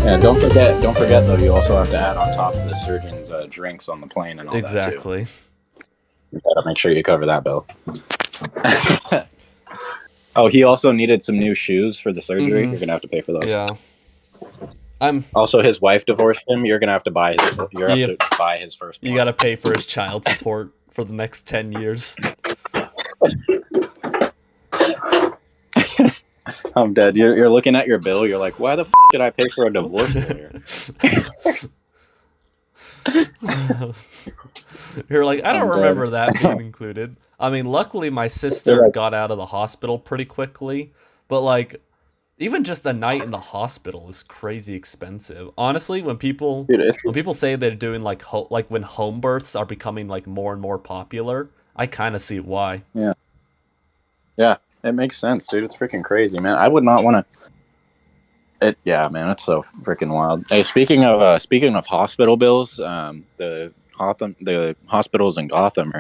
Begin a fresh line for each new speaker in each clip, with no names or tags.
Yeah, don't forget though. You also have to add on top of the surgeon's drinks on the plane and all
Exactly.
that too. You gotta make sure you cover that bill. Oh, he also needed some new shoes for the surgery.
Mm-hmm.
You're gonna have to pay for those.
Yeah.
Also, his wife divorced him. You're gonna have to buy his. You're
You
have to buy his first.
You gotta pay for his child support for the next 10 years.
I'm dead. You're looking at your bill. You're like, why the f did I pay for a divorce lawyer?
You're like, I don't
I'm
remember
dead.
that being included. I mean, luckily my sister
like-
got out of the hospital pretty quickly, but like, even just a night in the hospital is crazy expensive. Honestly, when people
Dude, it's
when people say they're doing like when home births are becoming like more and more popular, I kind of see why.
yeah, it makes sense, dude. It's freaking crazy, man. I would not want to. Yeah, man, it's so freaking wild. Hey, speaking of hospital bills, the hospitals in Gotham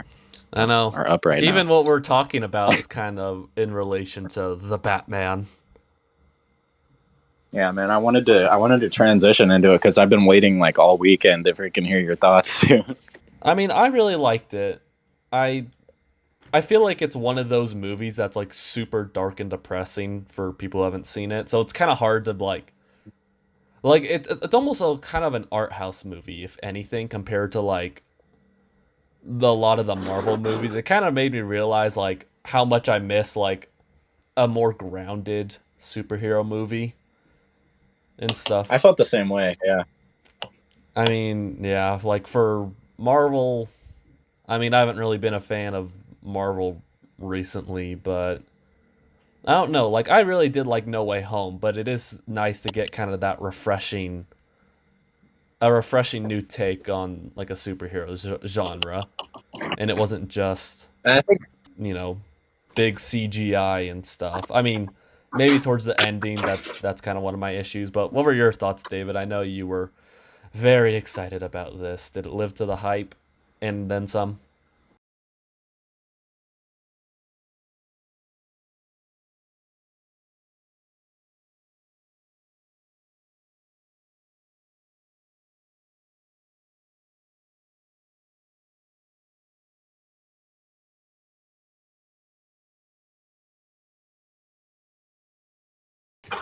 I know.
are up right now.
Even what we're talking about is kind of in relation to the Batman.
Yeah, man, I wanted to transition into it because I've been waiting like all weekend to freaking hear your thoughts too.
I mean, I really liked it. I feel like it's one of those movies that's like super dark and depressing for people who haven't seen it. So it's kind of hard to like it's almost a kind of an art house movie, if anything, compared to like a lot of the Marvel movies. It kind of made me realize like how much I miss like a more grounded superhero movie and stuff.
I felt the same way. Yeah.
I mean, yeah, like for Marvel, I mean, I haven't really been a fan of Marvel recently, but I don't know. Like, I really did like No Way Home, but it is nice to get kind of that refreshing new take on like a superhero genre, and it wasn't just
And I think
big CGI and stuff. I mean, maybe towards the ending that's kind of one of my issues. But what were your thoughts, David? I know you were very excited about this. Did it live to the hype and then some?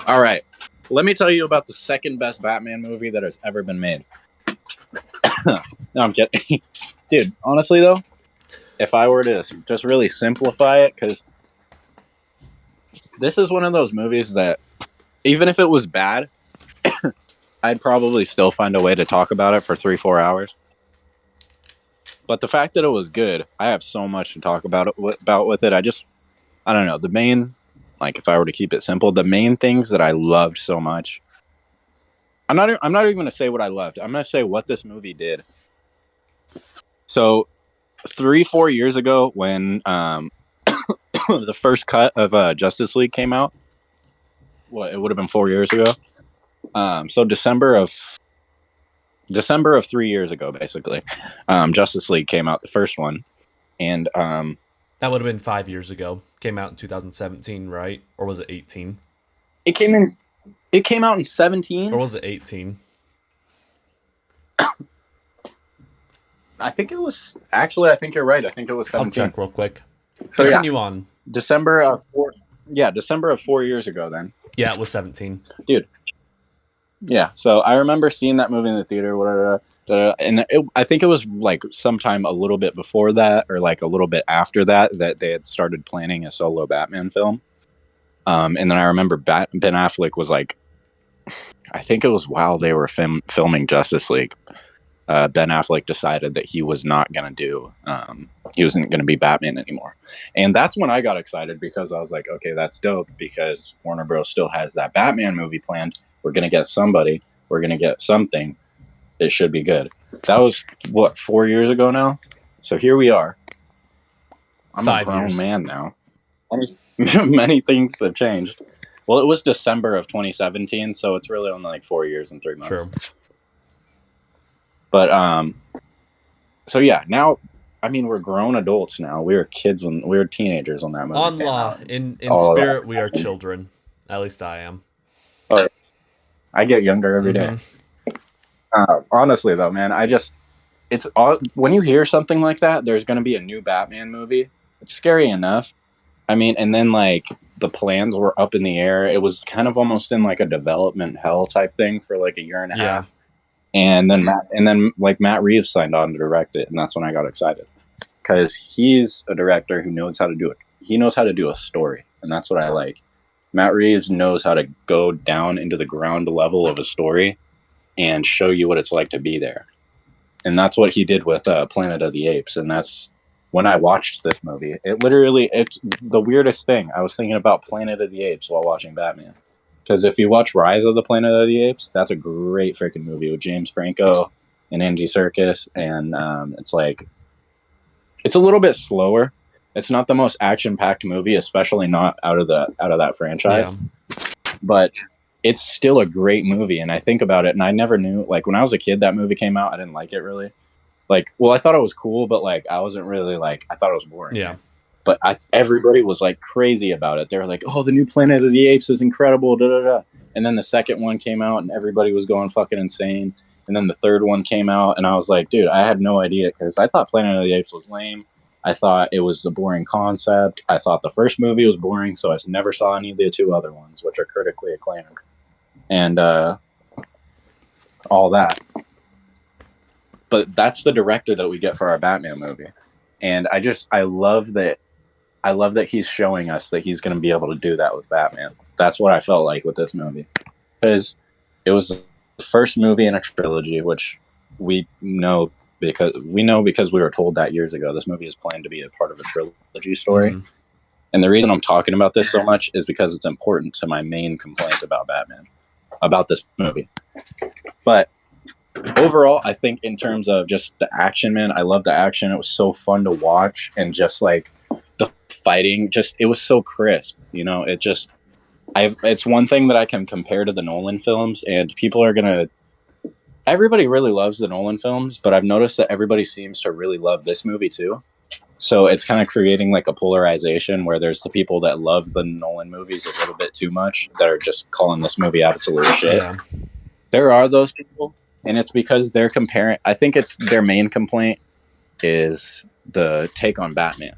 all right. Let me tell you about the second best Batman movie that has ever been made. No, I'm kidding. Dude, honestly though, if I were to just really simplify it, because this is one of those movies that even if it was bad, I'd probably still find a way to talk about it for 3-4 hours. But the fact that it was good, I have so much to talk about with it. I don't know. The main, like, if I were to keep it simple, the main things that I loved so much. I'm not even going to say what I loved. I'm going to say what this movie did. So 3-4 years ago, when the first cut of Justice League came out, it would have been 4 years ago. So December of 3 years ago, basically, Justice League came out, the first one, and
that would have been 5 years ago. Came out in 2017, right? Or was it 18?
It came out in 17,
or was it 18?
I think it was actually. I think you're right. I think it was 17.
I'll check real quick.
So
Continue on.
December of 4 years ago. Then.
Yeah, it was 17.
Dude. Yeah, so I remember seeing that movie in the theater, whatever, and I think it was like sometime a little bit before that, or like a little bit after that they had started planning a solo Batman film. And then I remember Ben Affleck was like, I think it was while they were filming Justice League, Ben Affleck decided that he was not going to he wasn't going to be Batman anymore. And that's when I got excited, because I was like, okay, that's dope, because Warner Bros. Still has that Batman movie planned. We're going to get somebody. We're going to get something. It should be good. That was, 4 years ago now? So here we are. I'm a
5
grown
years.
man now. Many things have changed. Well, it was December of 2017, so it's really only like 4 years and 3 months.
True.
But so yeah, now I mean we're grown adults now. We were kids when we were teenagers when that movie
On
came
law,
out.
in
All of
spirit,
that.
we are children. At least I am.
Oh, I get younger every day. Honestly, though, man, it's all when you hear something like that. There's going to be a new Batman movie. It's scary enough. I mean, and then like the plans were up in the air. It was kind of almost in like a development hell type thing for like a year and a half. And then Matt Reeves signed on to direct it, and that's when I got excited because he's a director who knows how to do it. He knows how to do a story, and that's what I like. Matt Reeves knows how to go down into the ground level of a story and show you what it's like to be there. And that's what he did with Planet of the Apes. And that's when I watched this movie. It's the weirdest thing. I was thinking about Planet of the Apes while watching Batman. Because if you watch Rise of the Planet of the Apes, that's a great freaking movie with James Franco and Andy Serkis. And it's a little bit slower. It's not the most action-packed movie, especially not out of that franchise.
Yeah.
But it's still a great movie, and I think about it, and I never knew, like, when I was a kid, that movie came out, I didn't like it, really. Like, well, I thought it was cool, but, like, I wasn't really, like, I thought it was boring.
Yeah.
But everybody was, like, crazy about it. They were like, oh, the new Planet of the Apes is incredible, da-da-da. And then the second one came out, and everybody was going fucking insane. And then the third one came out, and I was like, dude, I had no idea, because I thought Planet of the Apes was lame. I thought it was a boring concept. I thought the first movie was boring, so I never saw any of the two other ones, which are critically acclaimed. And all that. But that's the director that we get for our Batman movie. And I love that he's showing us that he's going to be able to do that with Batman. That's what I felt like with this movie. Because it was the first movie in a trilogy, which we know because we were told that years ago. This movie is planned to be a part of a trilogy story. Mm-hmm. And the reason I'm talking about this so much is because it's important to my main complaint about Batman, about this movie. But overall, I think in terms of just the action, man, I love the action. It was so fun to watch, and just like the fighting, it was so crisp. You know, it's one thing that I can compare to the Nolan films, and everybody really loves the Nolan films, but I've noticed that everybody seems to really love this movie too. So it's kind of creating like a polarization where there's the people that love the Nolan movies a little bit too much that are just calling this movie absolute shit. Yeah. There are those people, and it's because they're comparing. I think it's their main complaint is the take on Batman,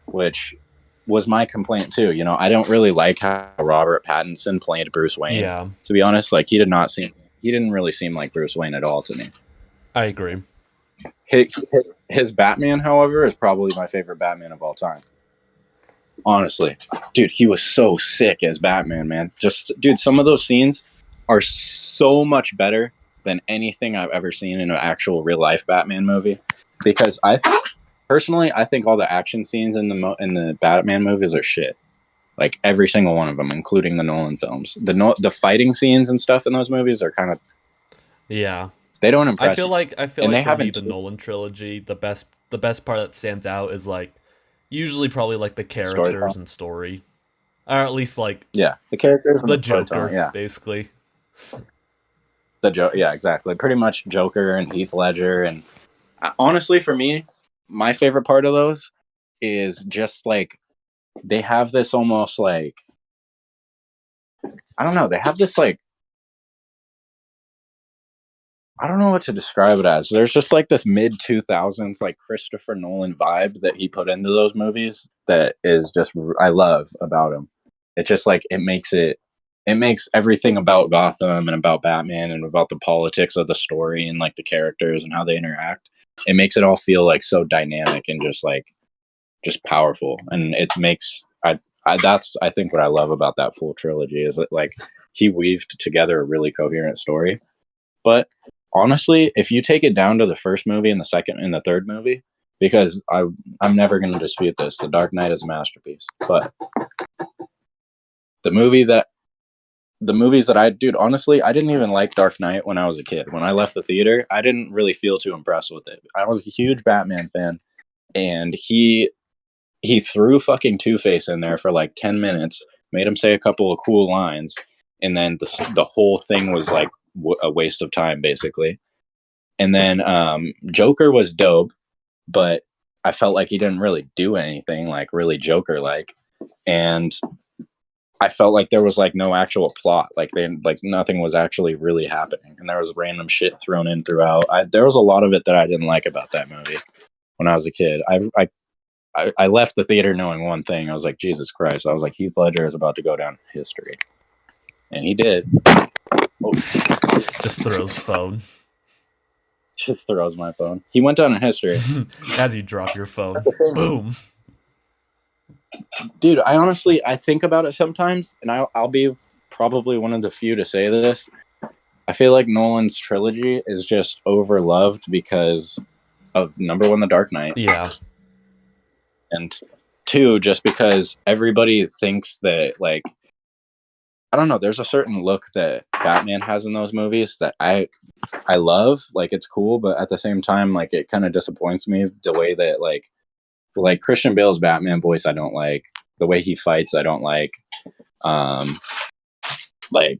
which was my complaint too. You know, I don't really like how Robert Pattinson played Bruce Wayne. Yeah. To be honest, like he didn't really seem like Bruce Wayne at all to me.
I agree.
His Batman, however, is probably my favorite Batman of all time. Honestly, dude, he was so sick as Batman, man. Dude, some of those scenes are so much better than anything I've ever seen in an actual real life Batman movie. Because personally, I think all the action scenes in the Batman movies are shit. Like every single one of them, including the Nolan films. The fighting scenes and stuff in those movies are kind of they don't impress.
I feel like for me, the Nolan trilogy, the best part that stands out is like usually probably like the characters and story, or at least like
the characters,
the Joker, basically.
The Joker, yeah, exactly. Pretty much Joker and Heath Ledger, and honestly, for me, my favorite part of those is just like they have this almost like I don't know. They have this like I don't know what to describe it as. There's just like this mid-2000s like Christopher Nolan vibe that he put into those movies that is just I love about him. It just like it makes everything about Gotham and about Batman and about the politics of the story and like the characters and how they interact. It makes it all feel like so dynamic and just powerful. And it makes that's I think what I love about that full trilogy is that like he weaved together a really coherent story. But honestly, if you take it down to the first movie and the second and the third movie, because I'm never going to dispute this, The Dark Knight is a masterpiece. But the movies that dude, honestly, I didn't even like Dark Knight when I was a kid. When I left the theater, I didn't really feel too impressed with it. I was a huge Batman fan, and he he threw fucking Two-Face in there for like 10 minutes, made him say a couple of cool lines, and then the whole thing was like a waste of time, basically. And then Joker was dope, but I felt like he didn't really do anything like really Joker-like. And I felt like there was like no actual plot, like nothing was actually really happening, and there was random shit thrown in throughout. There was a lot of it that I didn't like about that movie when I was a kid. I left the theater knowing one thing. I was like, Jesus Christ! I was like, Heath Ledger is about to go down in history, and he did. Oh.
Just throws phone.
Just throws my phone. He went down in history.
As you drop your phone, boom.
Dude, I think about it sometimes, and I'll be probably one of the few to say this. I feel like Nolan's trilogy is just overloved because of, number one, The Dark Knight.
Yeah.
And two, just because everybody thinks that, like, I don't know, there's a certain look that Batman has in those movies that I love. Like, it's cool, but at the same time, like, it kind of disappoints me the way that, like Christian Bale's Batman voice I don't like. The way he fights I don't like. Like,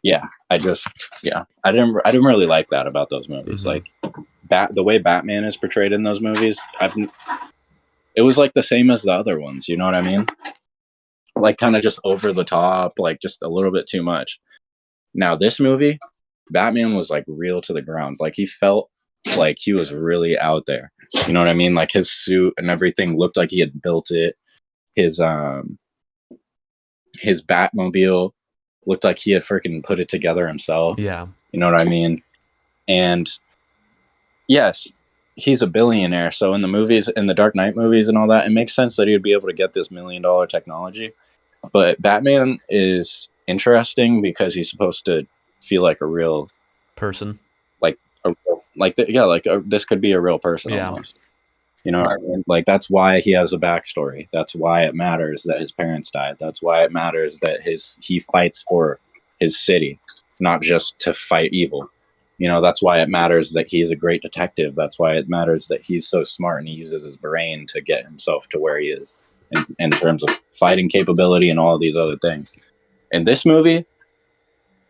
yeah, I didn't really like that about those movies.
Mm-hmm.
Like, the way Batman is portrayed in those movies, it was like the same as the other ones, you know what I mean? Like, kind of just over the top, like just a little bit too much. Now this movie, Batman was like real to the ground. Like, he felt like he was really out there. You know what I mean? Like, his suit and everything looked like he had built it. His Batmobile looked like he had freaking put it together himself.
Yeah.
You know what I mean? And yes, he's a billionaire. So in the movies, in the Dark Knight movies and all that, it makes sense that he would be able to get this $1 million technology. But Batman is interesting because he's supposed to feel like a real
person.
This could be a real person almost. You know what I mean? Like, that's why he has a backstory. That's why it matters that his parents died. That's why it matters that he fights for his city, not just to fight evil. You know, that's why it matters that he's a great detective. That's why it matters that he's so smart and he uses his brain to get himself to where he is in terms of fighting capability and all of these other things. In this movie,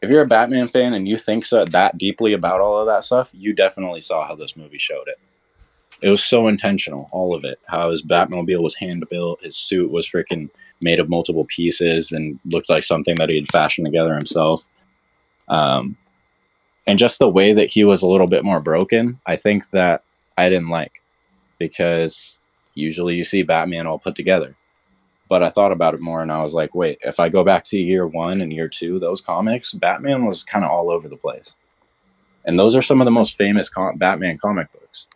if you're a Batman fan and you think that deeply about all of that stuff, you definitely saw how this movie showed it. It was so intentional, all of it. How his Batmobile was hand-built, his suit was freaking made of multiple pieces and looked like something that he had fashioned together himself. And just the way that he was a little bit more broken, I think that I didn't like. Because usually you see Batman all put together. But I thought about it more and I was like, wait, if I go back to year 1 and year 2, those comics, Batman was kind of all over the place. And those are some of the most famous Batman comic books.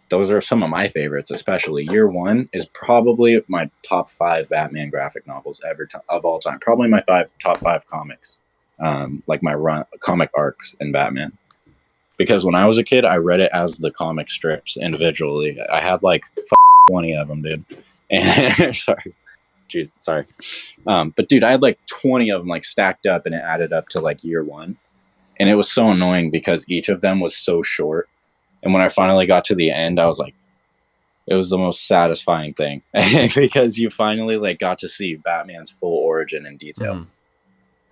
Those are some of my favorites, especially. Year 1 is probably my top 5 Batman graphic novels of all time. Probably my top 5 comics, like my comic arcs in Batman. Because when I was a kid, I read it as the comic strips individually. I had like 20 of them, dude. And sorry. Jeez, sorry. But dude, I had like 20 of them like stacked up, and it added up to like year 1. And it was so annoying because each of them was so short. And when I finally got to the end, I was like, it was the most satisfying thing because you finally like got to see Batman's full origin in detail. Mm.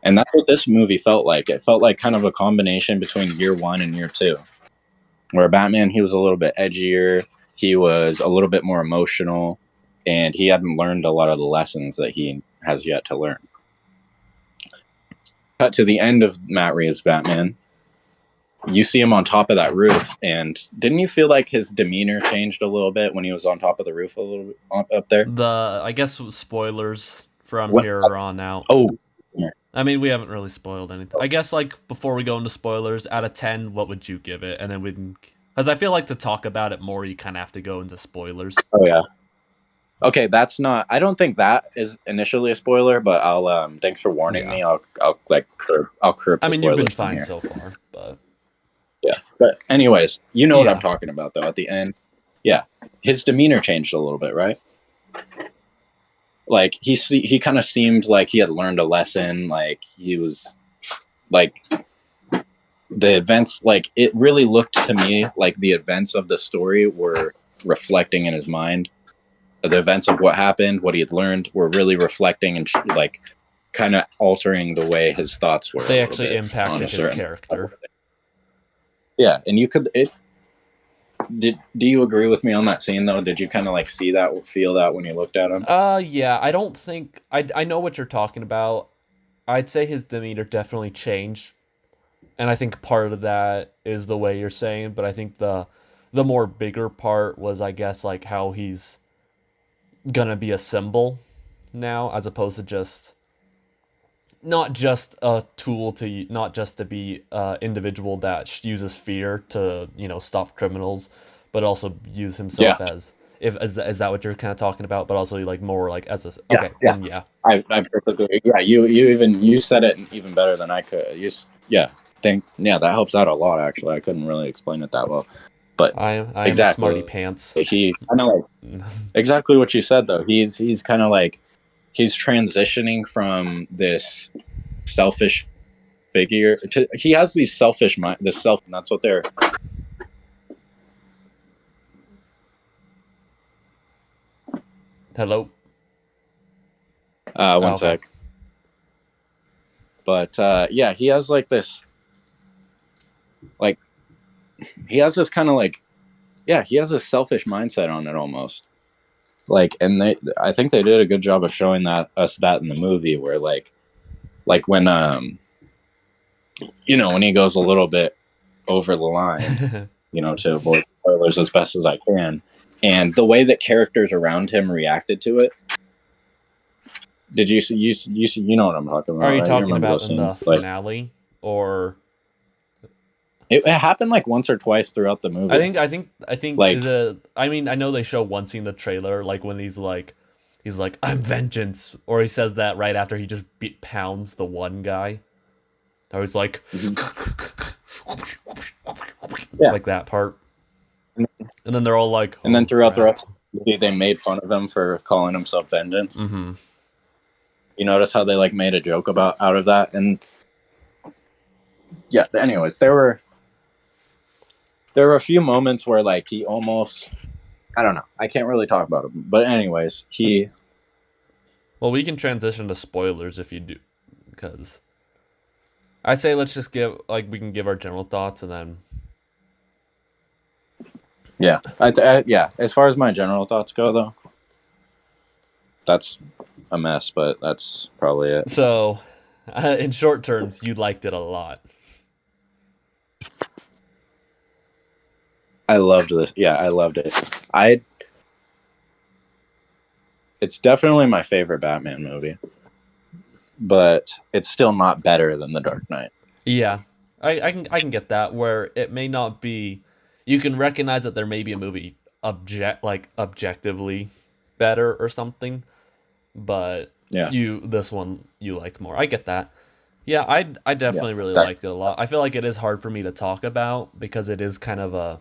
And that's what this movie felt like. It felt like kind of a combination between year 1 and year 2, where Batman, he was a little bit edgier. He was a little bit more emotional, and he hadn't learned a lot of the lessons that he has yet to learn. Cut to the end of Matt Reeves' Batman. You see him on top of that roof, and didn't you feel like his demeanor changed a little bit when he was on top of the roof a little bit up there?
I guess spoilers from here on out.
Oh, yeah.
I mean, we haven't really spoiled anything. I guess, like, before we go into spoilers, out of 10, what would you give it? And then we can... Because I feel like to talk about it more, you kind of have to go into spoilers.
Oh, yeah. Okay, that's not... I don't think that is initially a spoiler, but I'll... thanks for warning me. I'll curb
I mean, you've been fine so far, but...
Yeah, but anyways, you know what I'm talking about, though, at the end. Yeah, his demeanor changed a little bit, right? Like, he kind of seemed like he had learned a lesson, like, he was, like, the events, like, it really looked to me like the events of the story were reflecting in his mind the events of what happened, what he had learned, were really reflecting and like kind of altering the way his thoughts were.
They actually impacted his character.
Yeah, and you could do you agree with me on that scene though? Did you kind of like see that, feel that when you looked at him?
Yeah, I don't think I know what you're talking about. I'd say his demeanor definitely changed, and I think part of that is the way you're saying, but I think the more bigger part was, I guess, like how he's gonna be a symbol now, as opposed to just not just a tool to not just to be an individual that uses fear to stop criminals, but also use himself as if is that what you're kind of talking about? But also like more like as a okay, then yeah.
I perfectly you said it even better than I could. That helps out a lot actually. I couldn't really explain it that well, but
I am
exactly.
a smarty pants.
He kind of like exactly what you said though. He's kind of like he's transitioning from this selfish figure to he has these selfish mind, this self, and that's what they're.
Hello.
One sec. But yeah, he has like this, like he has this kind of like, yeah, he has a selfish mindset on it almost. Like, and I think they did a good job of showing that in the movie, where like when when he goes a little bit over the line, to avoid spoilers as best as I can, and the way that characters around him reacted to it. Did you know what I'm talking about?
Are you
right?
talking about in the finale, or
it happened like once or twice throughout the movie?
I think like, I mean, I know they show one scene in the trailer, like when he's like I'm vengeance, or he says that right after he just pounds the one guy. I was like, like that part, and then they're all like,
and then throughout the rest of the movie, they made fun of him for calling himself Vengeance.
Mm-hmm.
You notice how they like made a joke out of that, and yeah. Anyways, there were a few moments where like he almost, I don't know, I can't really talk about him, but anyways,
Well, we can transition to spoilers if you do, because I say let's just we can give our general thoughts and then.
Yeah, yeah. As far as my general thoughts go, though, that's a mess, but that's probably it.
So, in short terms, you liked it a lot.
I loved this. Yeah, I loved it. It's definitely my favorite Batman movie, but it's still not better than The Dark Knight.
Yeah, I can get that, where it may not be. You can recognize that there may be a movie objectively better or something, but this one you like more. I get that. Yeah, I definitely really liked it a lot. I feel like it is hard for me to talk about because it is kind of a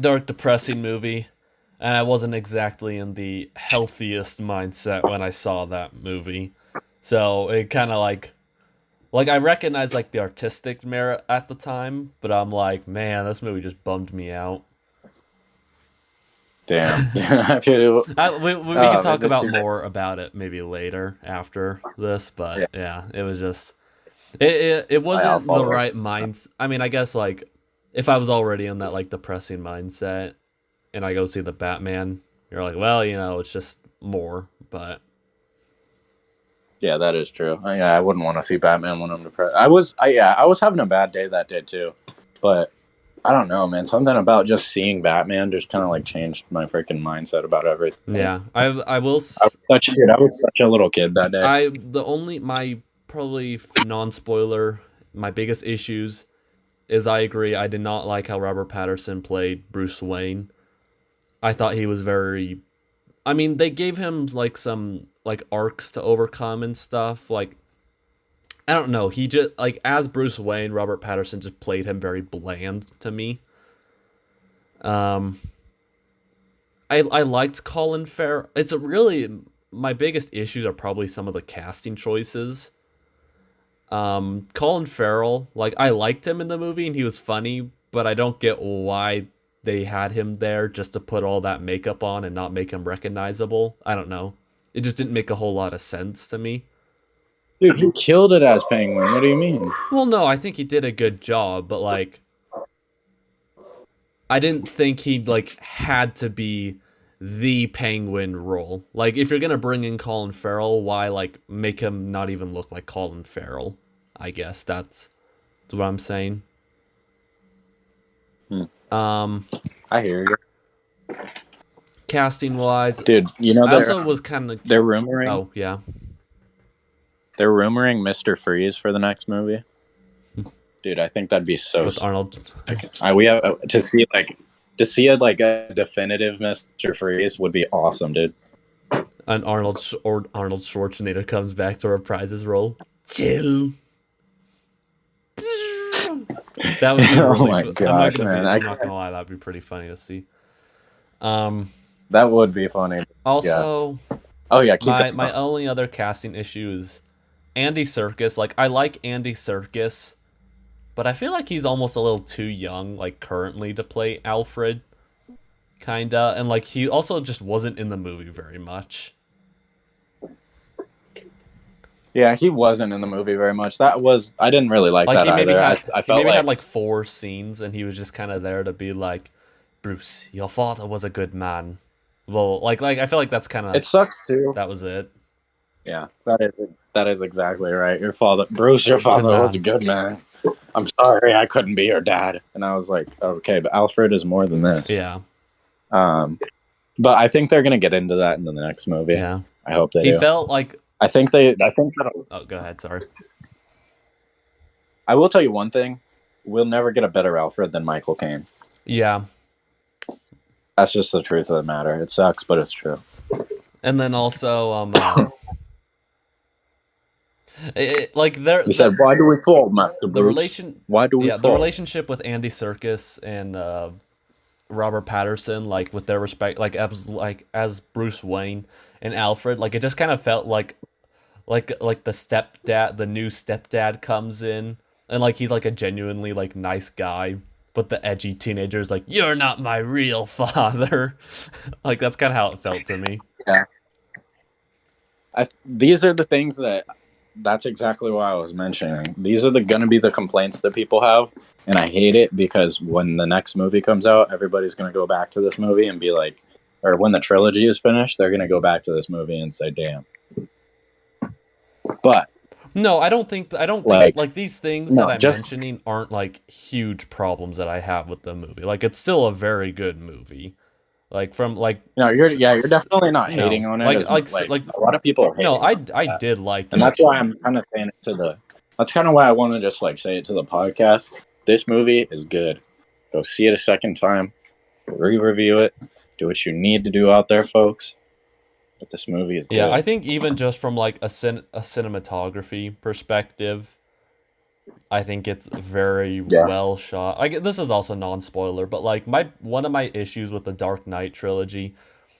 dark, depressing movie, and I wasn't exactly in the healthiest mindset when I saw that movie. So it kind of like I recognized like the artistic merit at the time, but I'm like, man, this movie just bummed me out.
Damn.
we can talk about more about it maybe later after this, but yeah it was just it wasn't the right mind. I mean, I guess like if I was already in that like depressing mindset and I go see the Batman, you're like, well, it's just more, but
yeah, that is true. I wouldn't want to see Batman when I'm depressed. I was having a bad day that day too, but I don't know, man. Something about just seeing Batman just kind of like changed my freaking mindset about everything.
Yeah, I was
such a little kid that day.
My probably non-spoiler, my biggest issues is I agree. I did not like how Robert Pattinson played Bruce Wayne. I thought he was very. I mean, they gave him like some like arcs to overcome and stuff. Like, I don't know. He just like as Bruce Wayne, Robert Pattinson just played him very bland to me. I liked Colin Farrell. It's a really my biggest issues are probably some of the casting choices. Colin Farrell, like I liked him in the movie and he was funny, but I don't get why they had him there just to put all that makeup on and not make him recognizable. I don't know. It just didn't make a whole lot of sense to me.
Dude, he killed it as Penguin. What do you mean?
Well, no, I think he did a good job, but like I didn't think he like had to be the Penguin role. Like if you're gonna bring in Colin Farrell, why like make him not even look like Colin Farrell? I guess that's what I'm saying.
I hear you.
Casting wise,
Dude, you know
I also was kind of
they're rumoring.
Oh yeah,
They're rumoring Mr. Freeze for the next movie. Dude, I think that'd be so.
with Arnold.
We have to see a definitive Mr. Freeze would be awesome, dude.
And Arnold Schwarzenegger comes back to reprise his role. Chill. That would be really.
Oh my gosh, man!
I'm not gonna lie, that'd be pretty funny to see.
That would be funny.
Also,
yeah. Oh yeah,
my only other casting issue is Andy Serkis. Like I like Andy Serkis, but I feel like he's almost a little too young, like currently, to play Alfred. Kinda, and like he also just wasn't in the movie very much.
Yeah, he wasn't in the movie very much. I didn't really like that either. I felt
maybe
like
had like 4 scenes, and he was just kind of there to be like, Bruce, your father was a good man. Well, like I feel like that's kind of.
It sucks too.
That was it.
Yeah, that is exactly right. Your father was a good man. I'm sorry I couldn't be your dad. And I was like, okay, but Alfred is more than this.
Yeah.
But I think they're gonna get into that in the next movie.
Yeah.
I hope they do.
He felt like.
I think that'll.
Oh, go ahead. Sorry.
I will tell you one thing: we'll never get a better Alfred than Michael Caine.
Yeah.
That's just the truth of the matter. It sucks, but it's true.
And then also,
He said, "Why do we fall, Master Bruce? Why do we fall?"
The relationship with Andy Serkis and Robert Pattinson, like with their respect, as Bruce Wayne and Alfred, like it just kind of felt like the new stepdad comes in, and like he's like a genuinely like nice guy, but the edgy teenager's like, "You're not my real father." Like that's kind of how it felt to me.
Yeah. These are the things that's exactly why I was mentioning. These are gonna be the complaints that people have, and I hate it because when the next movie comes out, everybody's gonna go back to this movie and be like, or when the trilogy is finished, they're gonna go back to this movie and say, "Damn." But
no, I don't think like these things that I'm mentioning aren't like huge problems that I have with the movie. Like it's still a very good movie. Like from like
you're definitely not hating on it. Like a lot of people are hating.
No, I did like it.
And that's why I'm kind of saying it that's kind of why I want to just like say it to the podcast. This movie is good. Go see it a second time. Re-review it. Do what you need to do out there, folks. But this movie is good.
Yeah, I think even just from like a cinematography perspective, I think it's very well shot. This is also non-spoiler, but like one of my issues with the Dark Knight trilogy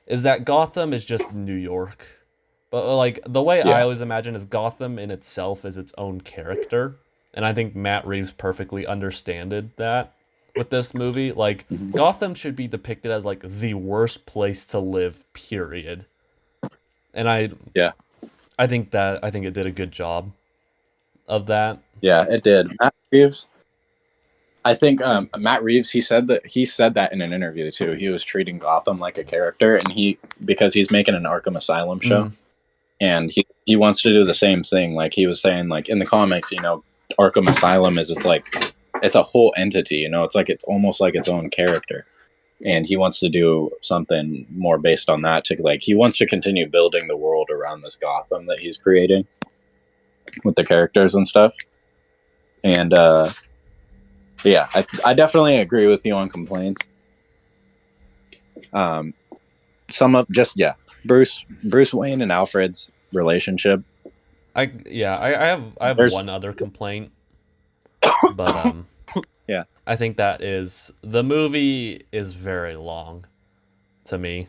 is that Gotham is just New York. But like the way I always imagine is Gotham in itself is its own character, and I think Matt Reeves perfectly understood that with this movie. Like Gotham should be depicted as like the worst place to live, period. And I think it did a good job of that.
Yeah, it did. Matt Reeves. I think Matt Reeves. He said that in an interview too. He was treating Gotham like a character, and because he's making an Arkham Asylum show, and he wants to do the same thing. Like he was saying, like in the comics, Arkham Asylum it's a whole entity. It's almost like its own character. And he wants to do something more based on that. He wants to continue building the world around this Gotham that he's creating with the characters and stuff. And yeah, I definitely agree with you on complaints. Bruce Wayne and Alfred's relationship.
I have one other complaint, but
yeah.
I think the movie is very long to me.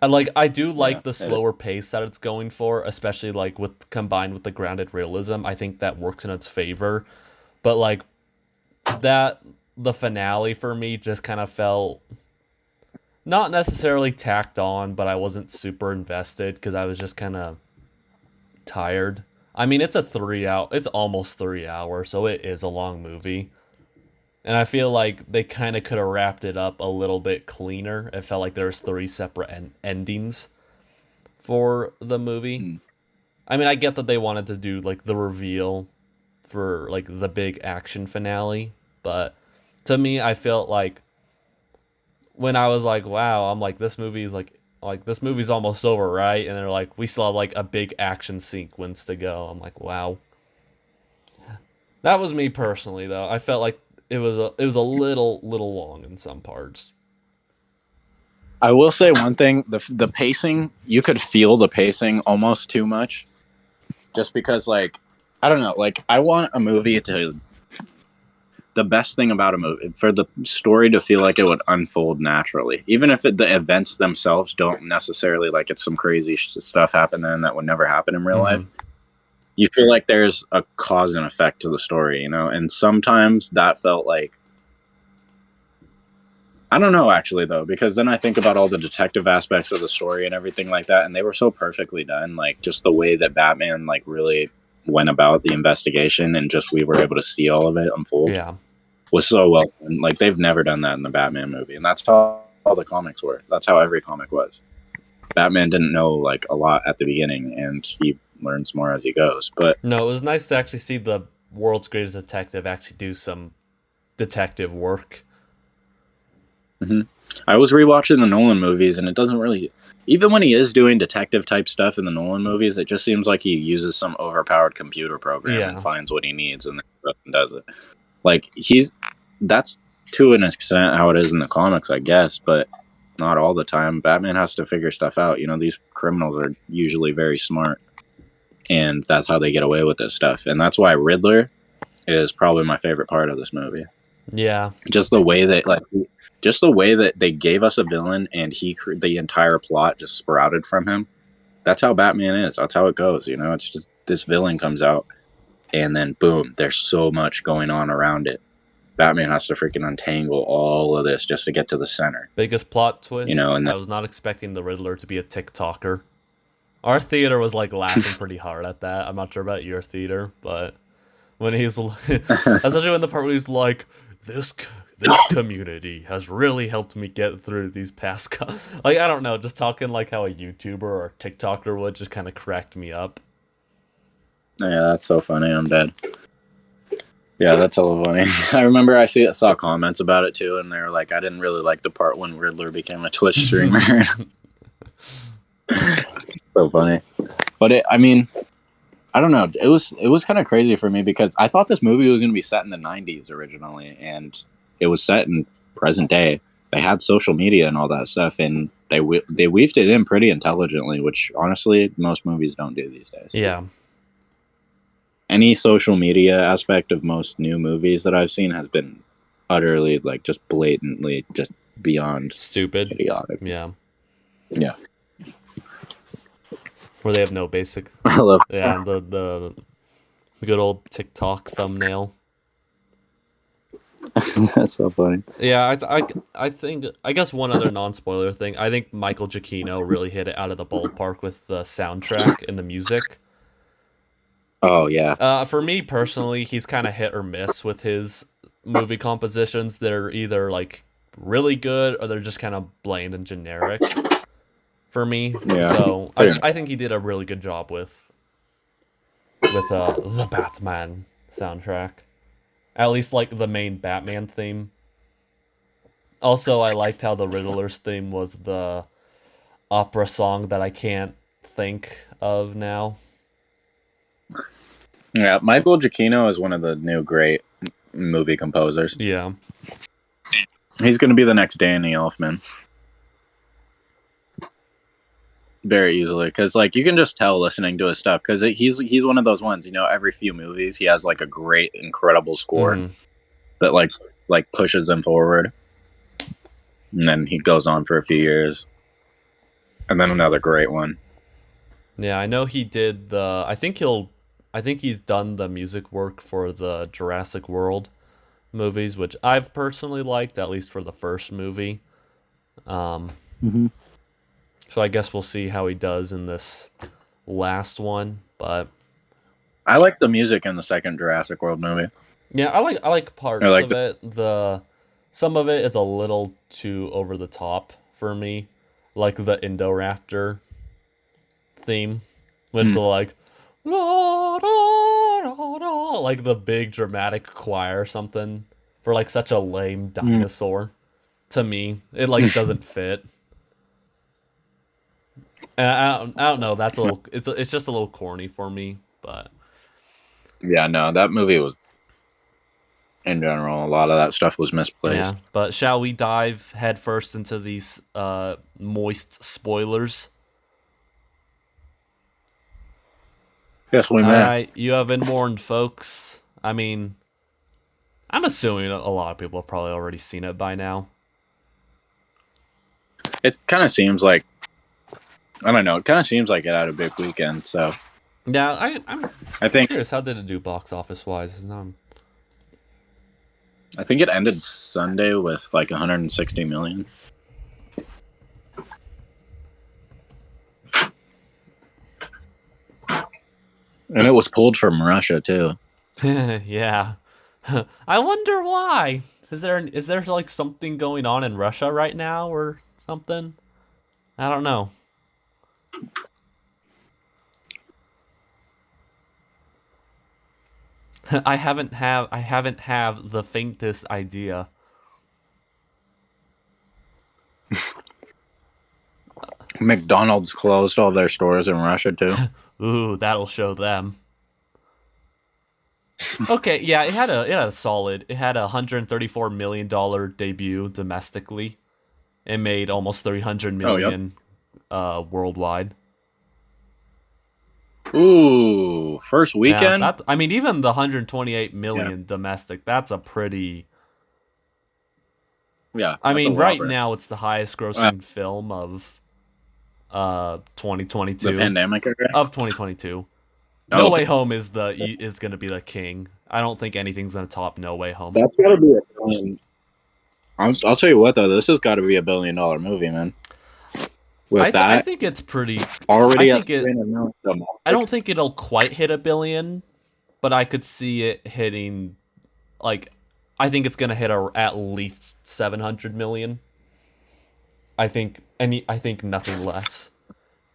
And I do like the slower pace that it's going for, especially combined with the grounded realism. I think that works in its favor. But the finale for me just kind of felt not necessarily tacked on, but I wasn't super invested because I was just kind of tired. I mean, it's almost 3 hours, so it is a long movie. And I feel like they kind of could have wrapped it up a little bit cleaner. It felt like there was three separate endings for the movie.
Hmm.
I mean, I get that they wanted to do like the reveal for like the big action finale, but to me, I felt like when I was like, "Wow," I'm like, "This movie is like this movie's almost over, right?" And they're like, "We still have like a big action sequence to go." I'm like, "Wow." That was me personally, though. I felt like it was a little long in some parts.
I will say one thing: the pacing, you could feel the pacing almost too much, just because like I don't know, like I want a movie to. The best thing about a movie for the story to feel like it would unfold naturally, even if the events themselves don't necessarily like it's some crazy stuff happening that would never happen in real life.
Mm-hmm.
You feel like there's a cause and effect to the story, you know, and sometimes that felt like I don't know actually though, because then I think about all the detective aspects of the story and everything like that, and they were so perfectly done. Like just the way that Batman like really went about the investigation and just we were able to see all of it unfold
Yeah.
was so well done. Like they've never done that in the Batman movie, and that's how all the comics were. That's how every comic was. Batman didn't know like a lot at the beginning, and he learns more as he goes. But
No, it was nice to actually see the world's greatest detective actually do some detective work.
mhm. I was rewatching the Nolan movies, and it doesn't really. Even when he is doing detective type stuff in the Nolan movies, it just seems like he uses some overpowered computer program and
Yeah.
finds what he needs and then does it. Like that's to an extent how it is in the comics, I guess, but not all the time. Batman has to figure stuff out. You know, these criminals are usually very smart, and that's how they get away with this stuff. And that's why Riddler is probably my favorite part of this movie.
Yeah.
Just the way that just the way that they gave us a villain and the entire plot just sprouted from him. That's how Batman is. That's how it goes. You know, it's just this villain comes out and then boom, there's so much going on around it. Batman has to freaking untangle all of this just to get to the center.
Biggest plot
You
twist.
know, and
I was not expecting the Riddler to be a TikToker. Our theater was like laughing pretty hard at that. I'm not sure about your theater, but when he's especially when the part where he's like, this community has really helped me get through these past like I don't know, just talking like how a YouTuber or TikToker would just kind of cracked me up.
yeah, that's so funny. I'm dead. Yeah, that's hella funny. I remember I saw comments about it too, and they were like, I didn't really like the part when Riddler became a Twitch streamer. So funny. But I mean, I don't know. It was kind of crazy for me because I thought this movie was going to be set in the 90s originally, and it was set in present day. They had social media and all that stuff, and they weaved it in pretty intelligently, which honestly most movies don't do these days.
Yeah.
Any social media aspect of most new movies that I've seen has been utterly like just blatantly just beyond
Stupid.
idiotic.
Yeah.
Yeah.
Where they have no basic.
I love.
Yeah, the good old TikTok thumbnail.
That's so funny.
Yeah, I think I guess one other non-spoiler thing. I think Michael Giacchino really hit it out of the ballpark with the soundtrack and the music.
Oh yeah.
For me personally, he's kind of hit or miss with his movie compositions. They're either like really good or they're just kind of bland and generic for me.
Yeah.
So I think he did a really good job with the Batman soundtrack. At least like the main Batman theme. Also, I liked how the Riddler's theme was the opera song that I can't think of now.
Yeah, Michael Giacchino is one of the new great movie composers.
Yeah.
He's going to be the next Danny Elfman. Very easily, because like you can just tell listening to his stuff, because he's one of those ones, you know, every few movies he has like a great, incredible score that like pushes him forward, and then he goes on for a few years, and then another great one.
Yeah, I know he did I think he's done the music work for the Jurassic World movies, which I've personally liked, at least for the first movie. Um,
Mm-hmm.
so I guess we'll see how he does in this last one. But
I like the music in the second Jurassic World movie.
yeah, I like
I
parts
like
of it. Some of it is a little too over the top for me, like the Indoraptor theme, when it's like la, da, da, da, like the big dramatic choir or something for like such a lame dinosaur. To me, it like doesn't fit. And I don't know. That's a little. It's just a little corny for me, but
Yeah, no, that movie was, in general, a lot of that stuff was misplaced.
yeah. But shall we dive headfirst into these moist spoilers?
Yes, we
All
may.
right, you have been warned, folks. I mean, I'm assuming a lot of people have probably already seen it by now.
It kind of seems like, I don't know, it kind of seems like it had a big weekend. So
Yeah, I'm
I think
curious, how did it do box office wise?
I think it ended Sunday with like 160 million. And it was pulled from Russia too.
Yeah. I wonder why. Is there like something going on in Russia right now or something? I don't know. I haven't have the faintest idea.
McDonald's closed all their stores in Russia too.
Ooh, that'll show them. Okay, yeah, it had a solid. It had $134 million debut domestically. It made almost 300
Oh, yep.
million worldwide.
Ooh, first
Yeah,
weekend?
I mean, even the 128 million domestic, that's a pretty.
Yeah,
I
that's a
mean, right
whopper.
now it's the highest grossing film of 2022.
The pandemic era?
Of 2022.
Oh,
No
okay.
Way Home is gonna be the king. I don't think anything's gonna top No Way Home.
That's gotta be a billion. I'll tell you what though, this has got to be $1 billion movie, man. With
I
that
think it's pretty.
already
I
at
think it.
300 million domestic.
I don't think it'll quite hit $1 billion, but I could see it hitting. Like, I think it's gonna hit at least 700 million. I think nothing less,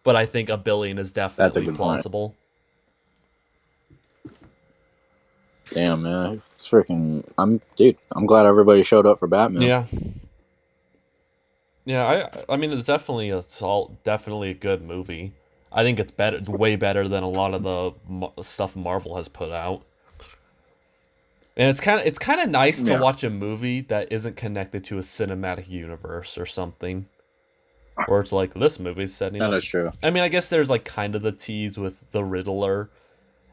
but I think $1 billion is
That's a
definitely
good point.
plausible.
Damn, man, it's freaking. I'm glad everybody showed up for Batman.
Yeah. Yeah, I mean it's definitely definitely a good movie. I think it's way better than a lot of the stuff Marvel has put out. And it's kind of nice to
Yeah.
watch a movie that isn't connected to a cinematic universe or something. Or it's like this movie's setting
That
up.
is true.
I mean, I guess there's like kind of the tease with the Riddler.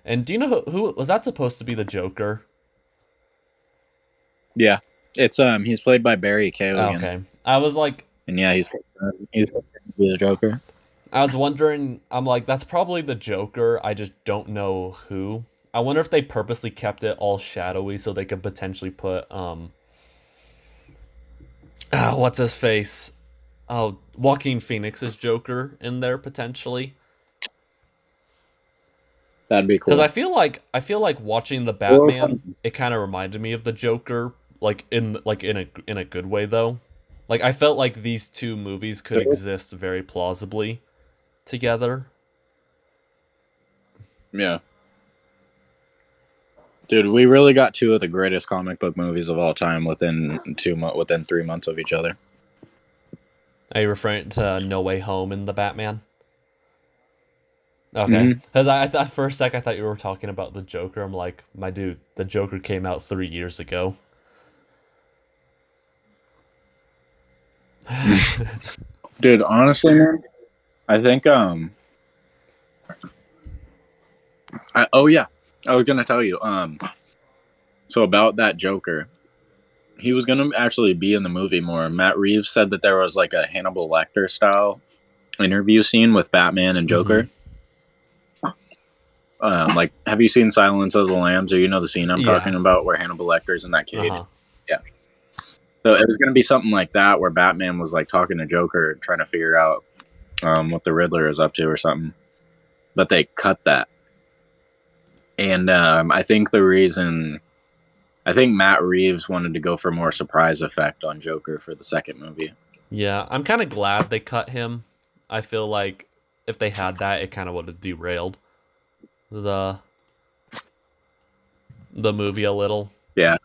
And do you know who was that supposed to be the Joker?
Yeah, it's he's played by Barry Keoghan.
Okay. I was like,
And yeah, he's the Joker.
I was wondering, I'm like, that's probably the Joker. I just don't know who. I wonder if they purposely kept it all shadowy so they could potentially put what's his face? Oh, Joaquin Phoenix's Joker in there potentially.
That'd be cool.
Because I feel like watching the Batman, it kind of reminded me of the Joker, like in a good way though. Like I felt like these two movies could exist very plausibly together.
Yeah. Dude, we really got two of the greatest comic book movies of all time within 3 months of each other.
Are you referring to No Way Home and the Batman? Okay, because I thought for a sec I thought you were talking about the Joker. I'm like, my dude, the Joker came out 3 years ago.
Dude, honestly, man, I think oh yeah, I was gonna tell you so about that Joker, he was gonna actually be in the movie more. Matt Reeves said that there was like a Hannibal Lecter style interview scene with Batman and Joker. Like, have you seen Silence of the Lambs, or you know the scene I'm talking about where Hannibal Lecter's in that cage? Yeah. So it was going to be something like that, where Batman was like talking to Joker and trying to figure out what the Riddler is up to or something. But they cut that, and I think Matt Reeves wanted to go for more surprise effect on Joker for the second movie.
Yeah, I'm kind of glad they cut him. I feel like if they had that, it kind of would have derailed the movie a little.
Yeah,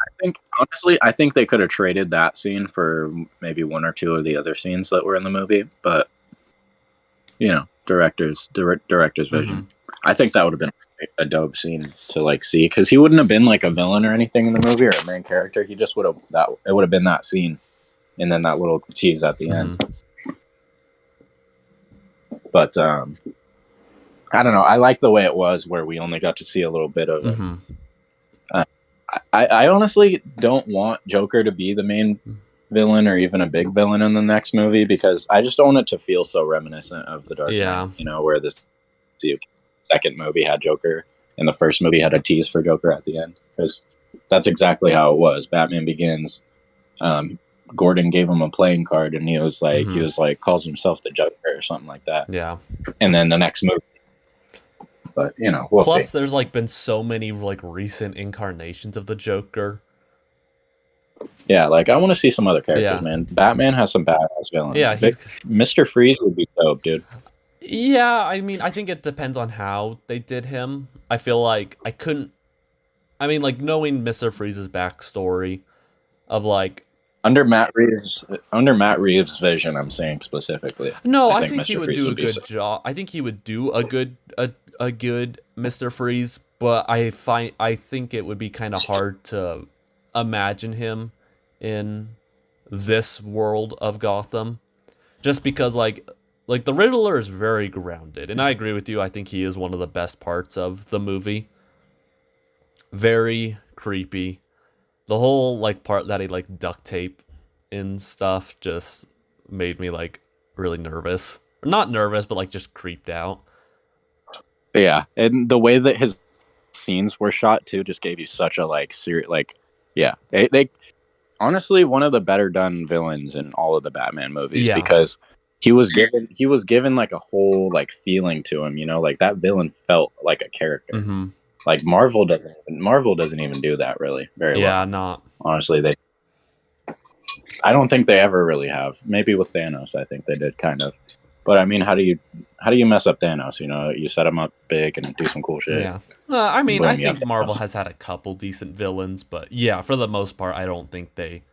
I think they could have traded that scene for maybe one or two of the other scenes that were in the movie, but director's vision. I think that would have been a dope scene to like see, because he wouldn't have been like a villain or anything in the movie or a main character. He just would have it would have been that scene, and then that little tease at the end. But I don't know. I like the way it was, where we only got to see a little bit of it. I honestly don't want Joker to be the main villain or even a big villain in the next movie, because I just don't want it to feel so reminiscent of The Dark Knight, where the second movie had Joker and the first movie had a tease for Joker at the end, because that's exactly how it was. Batman Begins, Gordon gave him a playing card, and he was like calls himself the Joker or something like that.
Yeah.
And then the next movie, but we'll
Plus,
see.
there's like been so many like recent incarnations of the Joker.
Yeah, like I want to see some other characters, man. Batman has some badass villains.
Yeah,
Mr. Freeze would be dope, dude.
Yeah, I mean, I think it depends on how they did him. I feel like knowing Mr. Freeze's backstory of like
under Matt Reeves' vision, I'm saying specifically.
No, I think he would do a good job. I think he would do a good Mr. Freeze, but I think it would be kind of hard to imagine him in this world of Gotham, just because like the Riddler is very grounded, and I agree with you. I think he is one of the best parts of the movie. Very creepy. The whole like part that he like duct tape and stuff just made me like really nervous. Not nervous, but like just creeped out.
Yeah, and the way that his scenes were shot too just gave you such a like serious they honestly one of the better done villains in all of the Batman movies, because he was given like a whole like feeling to him, like that villain felt like a character. Like Marvel doesn't even do that really very well.
Yeah, not
honestly. I don't think they ever really have. Maybe with Thanos, I think they did kind of. But I mean, how do you mess up Thanos? You set him up big and do some cool shit.
Yeah. I mean, I think Marvel has had a couple decent villains, but yeah, for the most part, I don't think they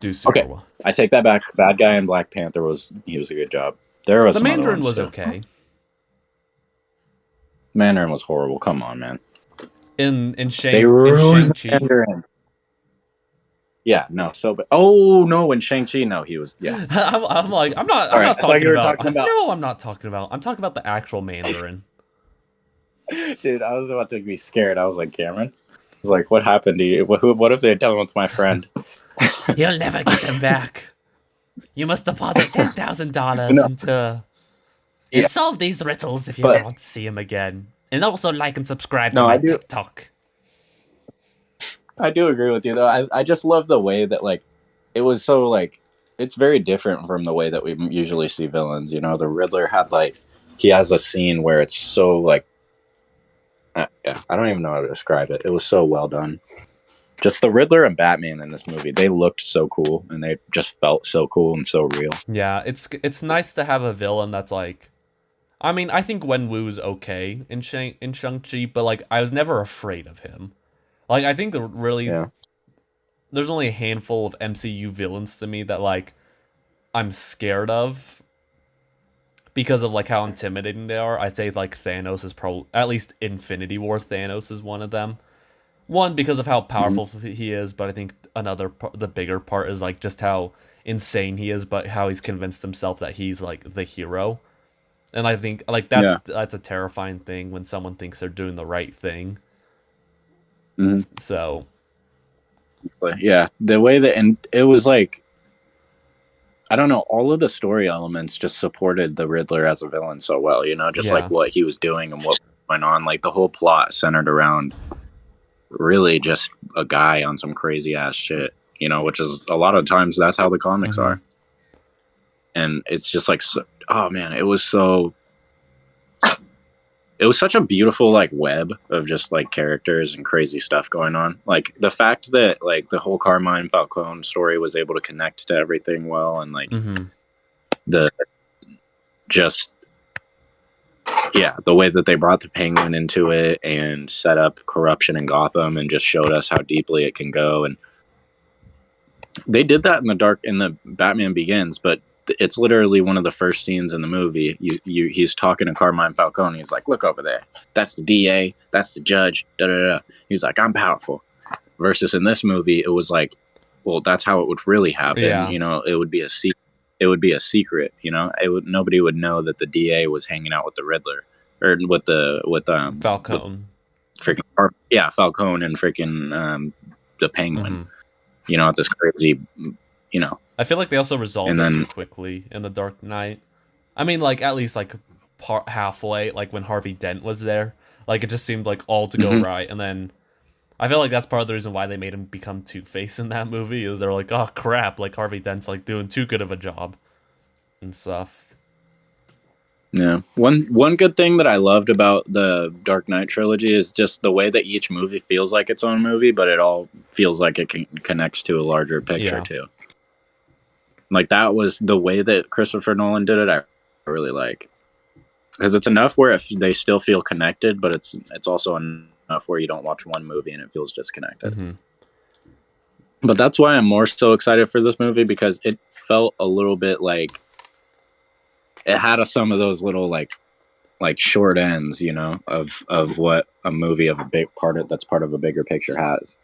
do super well.
I take that back. Bad guy in Black Panther was a good job. There was
the Mandarin was okay.
Mandarin was horrible. Come on, man.
In
Shang-Chi. Mandarin. Yeah, no. No, in Shang-Chi, no, he was. Yeah,
I'm not talking about. No, I'm not talking about. I'm talking about the actual Mandarin.
Dude, I was about to be scared. I was like, Cameron. I was like, what happened to you? What if they tell him it's my friend?
You'll never get him back. You must deposit $10,000 into. And solve these riddles if you ever want to see him again. And also like and subscribe to my TikTok.
I do agree with you, though. I just love the way that, like, it was so, like, it's very different from the way that we usually see villains. The Riddler had, like, he has a scene where it's so, like, I don't even know how to describe it. It was so well done. Just the Riddler and Batman in this movie, they looked so cool, and they just felt so cool and so real.
Yeah, it's nice to have a villain that's, like, I mean, I think Wenwu's okay in Shang-Chi, but, like, I was never afraid of him. Like, I think there's only a handful of MCU villains to me that, like, I'm scared of because of, like, how intimidating they are. I'd say, like, Thanos is probably, at least Infinity War Thanos is one of them. One, because of how powerful he is, but I think the bigger part is, like, just how insane he is, but how he's convinced himself that he's, like, the hero. And I think, like, that's a terrifying thing when someone thinks they're doing the right thing. So,
yeah, the way that, and it was like, I don't know, all of the story elements just supported the Riddler as a villain so well, like what he was doing and what went on. Like the whole plot centered around really just a guy on some crazy ass shit. which is a lot of times that's how the comics
Mhm.
are. And it's just like, oh man, it was such a beautiful like web of just like characters and crazy stuff going on. Like the fact that like the whole Carmine Falcone story was able to connect to everything well, and like
Mhm.
the just the way that they brought the Penguin into it and set up corruption in Gotham and just showed us how deeply it can go. And they did that in the Batman Begins, but it's literally one of the first scenes in the movie. He's talking to Carmine Falcone. He's like, "Look over there. That's the DA. That's the judge." Da da da. He's like, "I'm powerful." Versus in this movie, it was like, well, that's how it would really happen.
Yeah.
It would be a secret. It would be a secret. Nobody would know that the DA was hanging out with the Riddler or with
Falcone.
Falcone and freaking the Penguin.
Mhm.
At this crazy,
I feel like they also resolved
And
it
then-
too quickly in The Dark Knight. I mean, like, at least, like, halfway, like, when Harvey Dent was there. Like, it just seemed like all to go
Mhm.
right, and then I feel like that's part of the reason why they made him become Two-Face in that movie, is they're like, oh, crap, like, Harvey Dent's, like, doing too good of a job and stuff.
Yeah. One good thing that I loved about the Dark Knight trilogy is just the way that each movie feels like its own movie, but it all feels like it connects to a larger picture too. Like that was the way that Christopher Nolan did it. I really like, because it's enough where they still feel connected, but it's also enough where you don't watch one movie and it feels disconnected.
Mm-hmm.
But that's why I'm more so excited for this movie, because it felt a little bit like it had some of those little like short ends, of what a movie of a big that's part of a bigger picture has.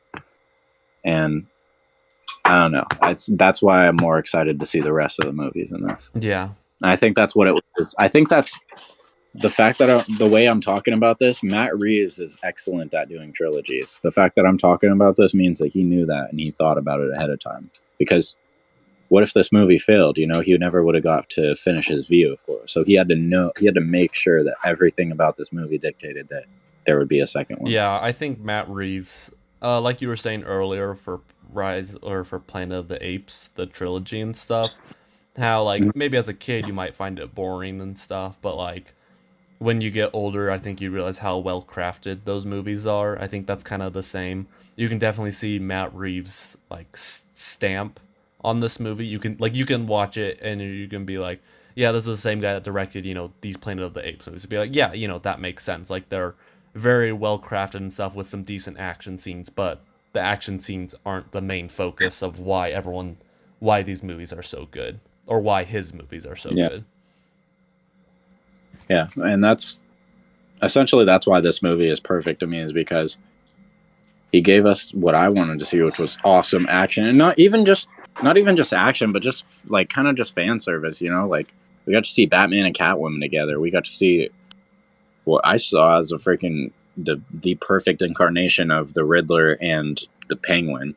And I don't know. That's why I'm more excited to see the rest of the movies in this.
Yeah.
And I think that's what it was. I think that's the fact that the way I'm talking about this, Matt Reeves is excellent at doing trilogies. The fact that I'm talking about this means that he knew that and he thought about it ahead of time. Because what if this movie failed? He never would have got to finish his view for it. So he had to make sure that everything about this movie dictated that there would be a second one.
Yeah, I think Matt Reeves, like you were saying earlier, for Rise or for Planet of the Apes, the trilogy and stuff, how like maybe as a kid you might find it boring and stuff, but like when you get older, I think you realize how well crafted those movies are. I think that's kind of the same. You can definitely see Matt Reeves like stamp on this movie. You can watch it and you can be like, yeah, this is the same guy that directed, these Planet of the Apes movies. Be like, yeah, that makes sense. Like they're very well crafted and stuff with some decent action scenes, but the action scenes aren't the main focus of why these movies are so good, or why his movies are so good.
Yeah, and that's why this movie is perfect to me, is because he gave us what I wanted to see, which was awesome action, and not even just action, but just like kind of just fan service. Like we got to see Batman and Catwoman together. We got to see what I saw as a freaking the perfect incarnation of the Riddler and the Penguin.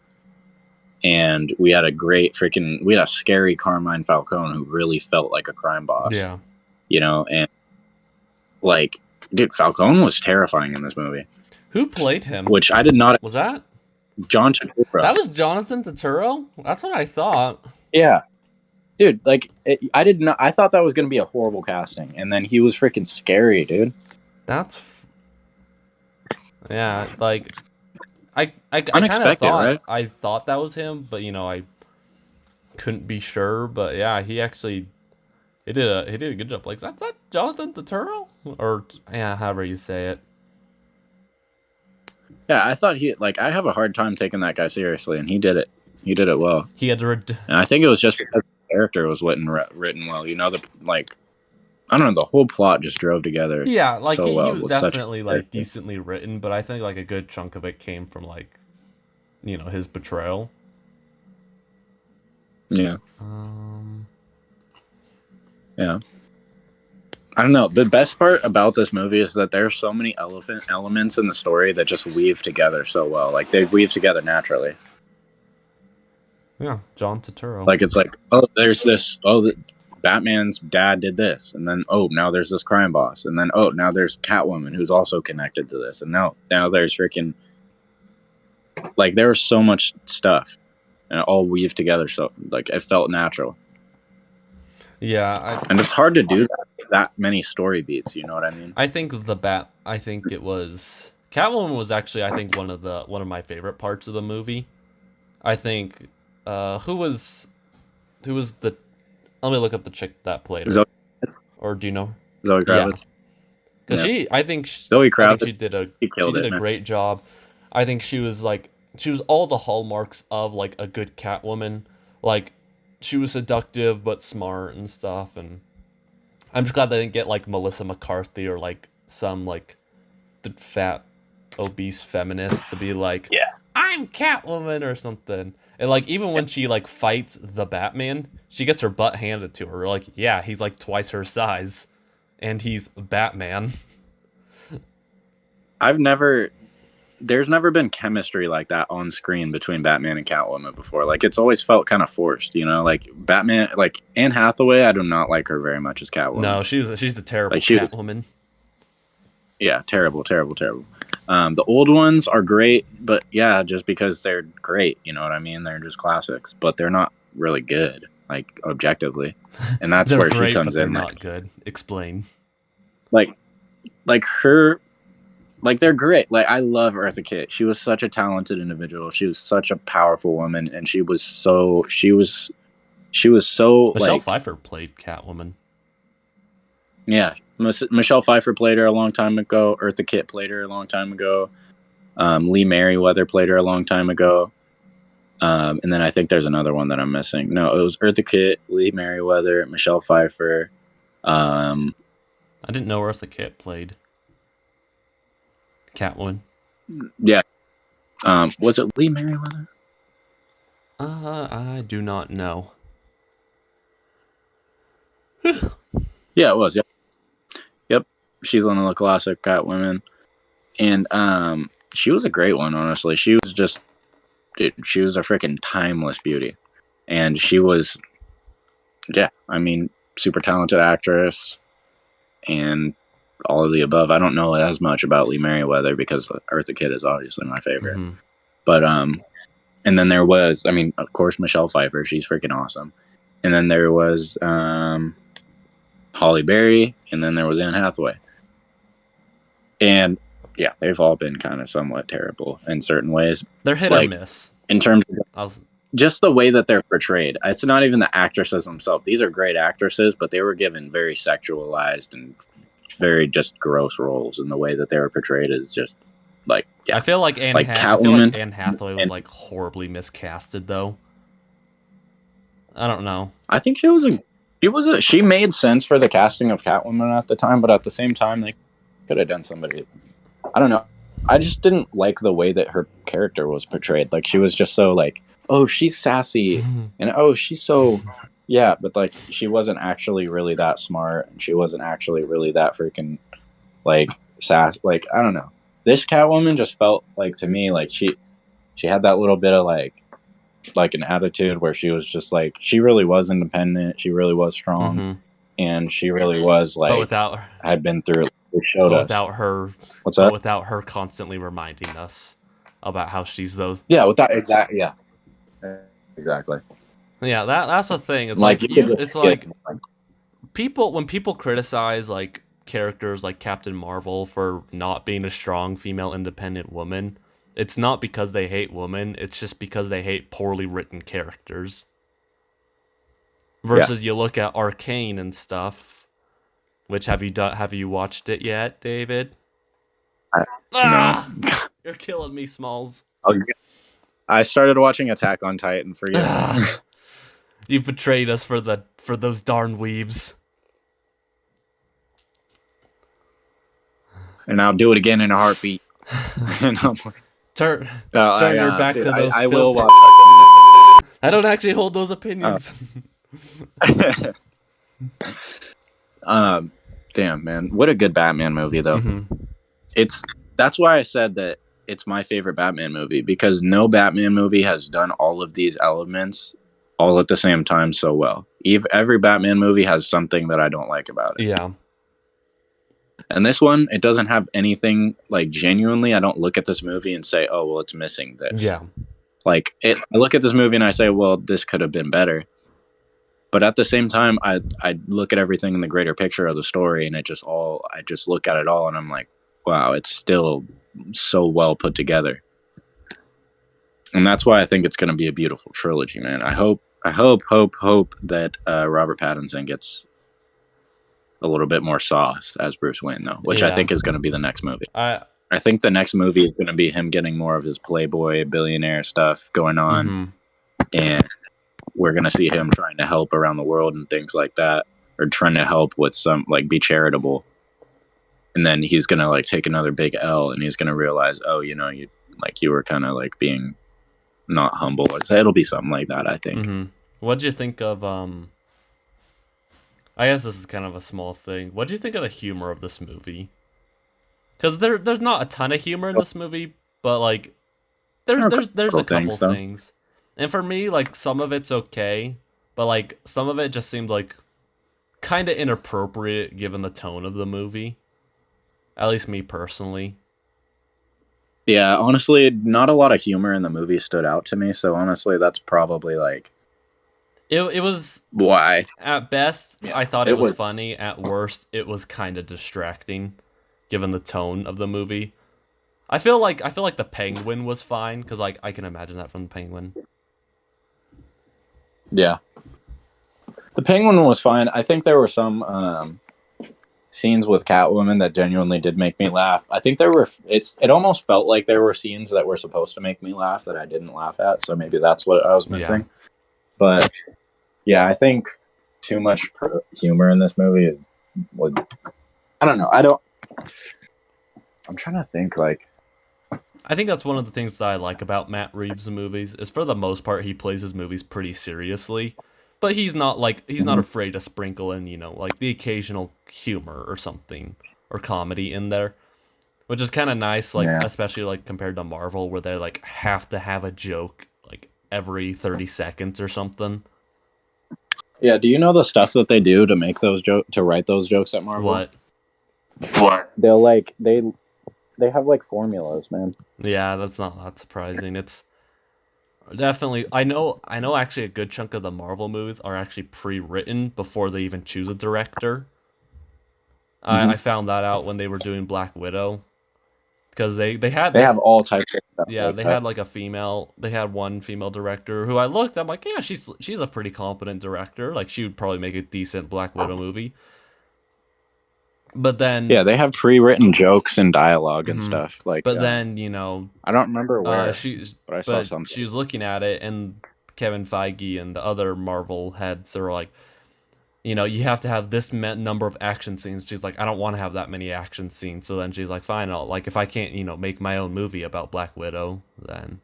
And we had a scary Carmine Falcone who really felt like a crime boss.
Yeah.
And like, dude, Falcone was terrifying in this movie.
Who played him?
Which I did not.
Was that
John Turturro?
That was Jonathan Turturro? That's what I thought.
Yeah. Dude, like, I did not. I thought that was going to be a horrible casting. And then he was freaking scary, dude.
Yeah, like, I
unexpected, right?
I thought that was him, but I couldn't be sure. But yeah, he did a good job. Like, is that Jonathan Turturro? Or yeah, however you say it.
Yeah, I thought I have a hard time taking that guy seriously, and he did it. He did it well.
He had to.
And I think it was just because the character was written well. I don't know, the whole plot just drove together.
Yeah, like
so
he
well.
was definitely like decently written, but I think like a good chunk of it came from his portrayal.
Yeah. Yeah. I don't know. The best part about this movie is that there's so many elements in the story that just weave together so well. Like they weave together naturally.
Yeah, John Turturro.
Like it's like, oh, there's this. Oh, Batman's dad did this, and then now there's this crime boss, and then now there's Catwoman who's also connected to this, and now there's freaking, like, there was so much stuff, and it all weaved together. So like it felt natural.
Yeah,
and it's hard to do that many story beats. You know what I mean?
I think it was Catwoman was actually, I think, one of my favorite parts of the movie. I think who was the let me look up the chick that played her. Or do you know?
Zoe Kravitz.
Yeah. Because I think
Zoe Kravitz,
she did
a
great job. I think she was all the hallmarks of like a good Catwoman. Like she was seductive but smart and stuff, and I'm just glad they didn't get like Melissa McCarthy or like some like the fat obese feminist to be like, I'm Catwoman or something. And like even when she like fights the Batman, she gets her butt handed to her. Like, yeah, he's like twice her size, and he's Batman.
There's never been chemistry like that on screen between Batman and Catwoman before. Like it's always felt kind of forced, you know. Like Batman, like Anne Hathaway, I do not like her very much as Catwoman.
No, she's a terrible Catwoman.
Yeah, terrible. The old ones are great, but yeah, just because they're great, you know what I mean? They're just classics, but they're not really good, like objectively. And that's where
great,
she comes
but
in.
They're not good. Explain.
Like her, like they're great. Like I love Eartha Kitt. She was such a talented individual. She was such a powerful woman, and she was so
Michelle Pfeiffer played Catwoman.
Yeah, Michelle Pfeiffer played her a long time ago. Eartha Kitt played her a long time ago. Lee Merriweather played her a long time ago. And then I think there's another one that I'm missing. No, it was Eartha Kitt, Lee Merriweather, Michelle Pfeiffer.
I didn't know Eartha Kitt played Catwoman.
Yeah. Was it Lee Merriweather?
I do not know.
Yeah, it was. Yep. She's one of the classic Catwomen. And she was a great one, honestly. She was just, dude, she was a freaking timeless beauty. And she was, super talented actress and all of the above. I don't know as much about Lee Merriweather because Eartha Kitt is obviously my favorite. Mm-hmm. But, and then there was, of course, Michelle Pfeiffer. She's freaking awesome. And then there was Halle Berry, and then there was Anne Hathaway. And yeah, they've all been kind of somewhat terrible in certain ways.
They're hit or miss.
In terms of just the way that they're portrayed. It's not even the actresses themselves. These are great actresses, but they were given very sexualized and very just gross roles, and the way that they were portrayed is just like, yeah.
I feel like Anne Hathaway was like horribly miscasted though. I don't know.
I think she made sense for the casting of Catwoman at the time, but at the same time they could have done somebody. I don't know. I just didn't like the way that her character was portrayed. Like she was just so like, oh, she's sassy, and oh, she's so, yeah, but like she wasn't actually really that smart, and she wasn't actually really that freaking like sass. Like I don't know. This Catwoman just felt like to me like she had that little bit of like an attitude where she was just like, she really was independent, she really was strong, and she really was like, had been through it.
Without her constantly reminding us about how she's those.
Yeah, exactly.
Yeah, that's the thing. It's like it's like when people criticize like characters like Captain Marvel for not being a strong female independent woman, it's not because they hate women, it's just because they hate poorly written characters. Versus you look at Arcane and stuff, which have you watched it yet, David?
No.
You're killing me, Smalls.
I started watching Attack on Titan for you.
You've betrayed us for those darn weebs.
And I'll do it again in a heartbeat.
Turn your back to those.
I will watch.
I don't actually hold those opinions.
Damn, man, what a good Batman movie though. That's why I said that it's my favorite Batman movie, because no Batman movie has done all of these elements all at the same time so well. Every Batman movie has something that I don't like about it.
Yeah.
And this one, it doesn't have anything like genuinely. I don't look at this movie and say, oh, well, it's missing this.
Yeah.
Like I look at this movie and I say, well, this could have been better. But at the same time, I look at everything in the greater picture of the story, and I just look at it all, and I'm like, wow, it's still so well put together. And that's why I think it's going to be a beautiful trilogy, man. I hope that Robert Pattinson gets a little bit more sauce as Bruce Wayne, though, which I think is going to be the next movie. I think the next movie is going to be him getting more of his playboy billionaire stuff going on, and we're going to see him trying to help around the world and things like that, or trying to help with some, like, be charitable. And then he's going to, like, take another big L, and he's going to realize, oh, you know, you were kind of, like, being not humble. It'll be something like that, I think.
What'd you think of, I guess this is kind of a small thing. What'd you think of the humor of this movie? Because there's not a ton of humor in this movie, but, like, there's a couple things. And for me, like, some of it's okay, but, like, some of it just seemed, like, kind of inappropriate given the tone of the movie. At least me personally.
Yeah, honestly, not a lot of humor in the movie stood out to me, so honestly, that's probably, like...
It was...
Why?
At best, yeah, I thought it was funny. At worst, it was kind of distracting, given the tone of the movie. I feel like the Penguin was fine, because, like, I can imagine that from the Penguin.
Yeah. The Penguin was fine. I think there were some scenes with Catwoman that genuinely did make me laugh. I think it almost felt like there were scenes that were supposed to make me laugh that I didn't laugh at, so maybe that's what I was missing. Yeah. But, yeah, I think too much humor in this movie would... I don't know. I'm trying to think, like...
I think that's one of the things that I like about Matt Reeves' movies, is for the most part he plays his movies pretty seriously, but he's not not afraid to sprinkle in, you know, like the occasional humor or something, or comedy in there, which is kind of nice, like, especially, like, compared to Marvel, where they, like, have to have a joke, like, every 30 seconds or something.
Yeah, do you know the stuff that they do to make those to write those jokes at Marvel? What? They'll, like, they have, like, formulas, man.
Yeah, that's not that surprising. It's definitely... I know actually a good chunk of the Marvel movies are actually pre-written before they even choose a director. I found that out when they were doing Black Widow. Because they have
all types of stuff.
Yeah, like they had, like, they had one female director who I'm like, yeah, she's a pretty competent director. Like, she would probably make a decent Black Widow movie. But then...
Yeah, they have pre-written jokes and dialogue and stuff. Like,
but then, you know...
I don't remember where,
but I saw something. She was looking at it, and Kevin Feige and the other Marvel heads are like, you know, you have to have this number of action scenes. She's like, I don't want to have that many action scenes. So then she's like, fine, like, if I can't, you know, make my own movie about Black Widow, then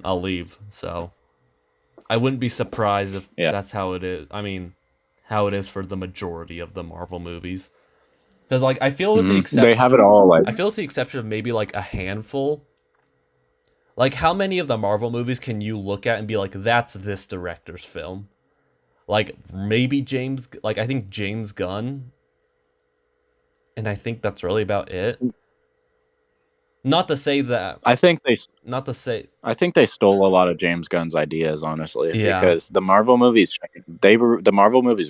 I'll leave. So I wouldn't be surprised if that's how it is. I mean, how it is for the majority of the Marvel movies. Because, like, I feel with the exception...
They have it all, like...
I feel with the exception of maybe, like, a handful. Like, how many of the Marvel movies can you look at and be like, that's this director's film? Like, maybe I think James Gunn. And I think that's really about it. Not to say that...
I think they stole a lot of James Gunn's ideas, honestly. Yeah. Because the Marvel movies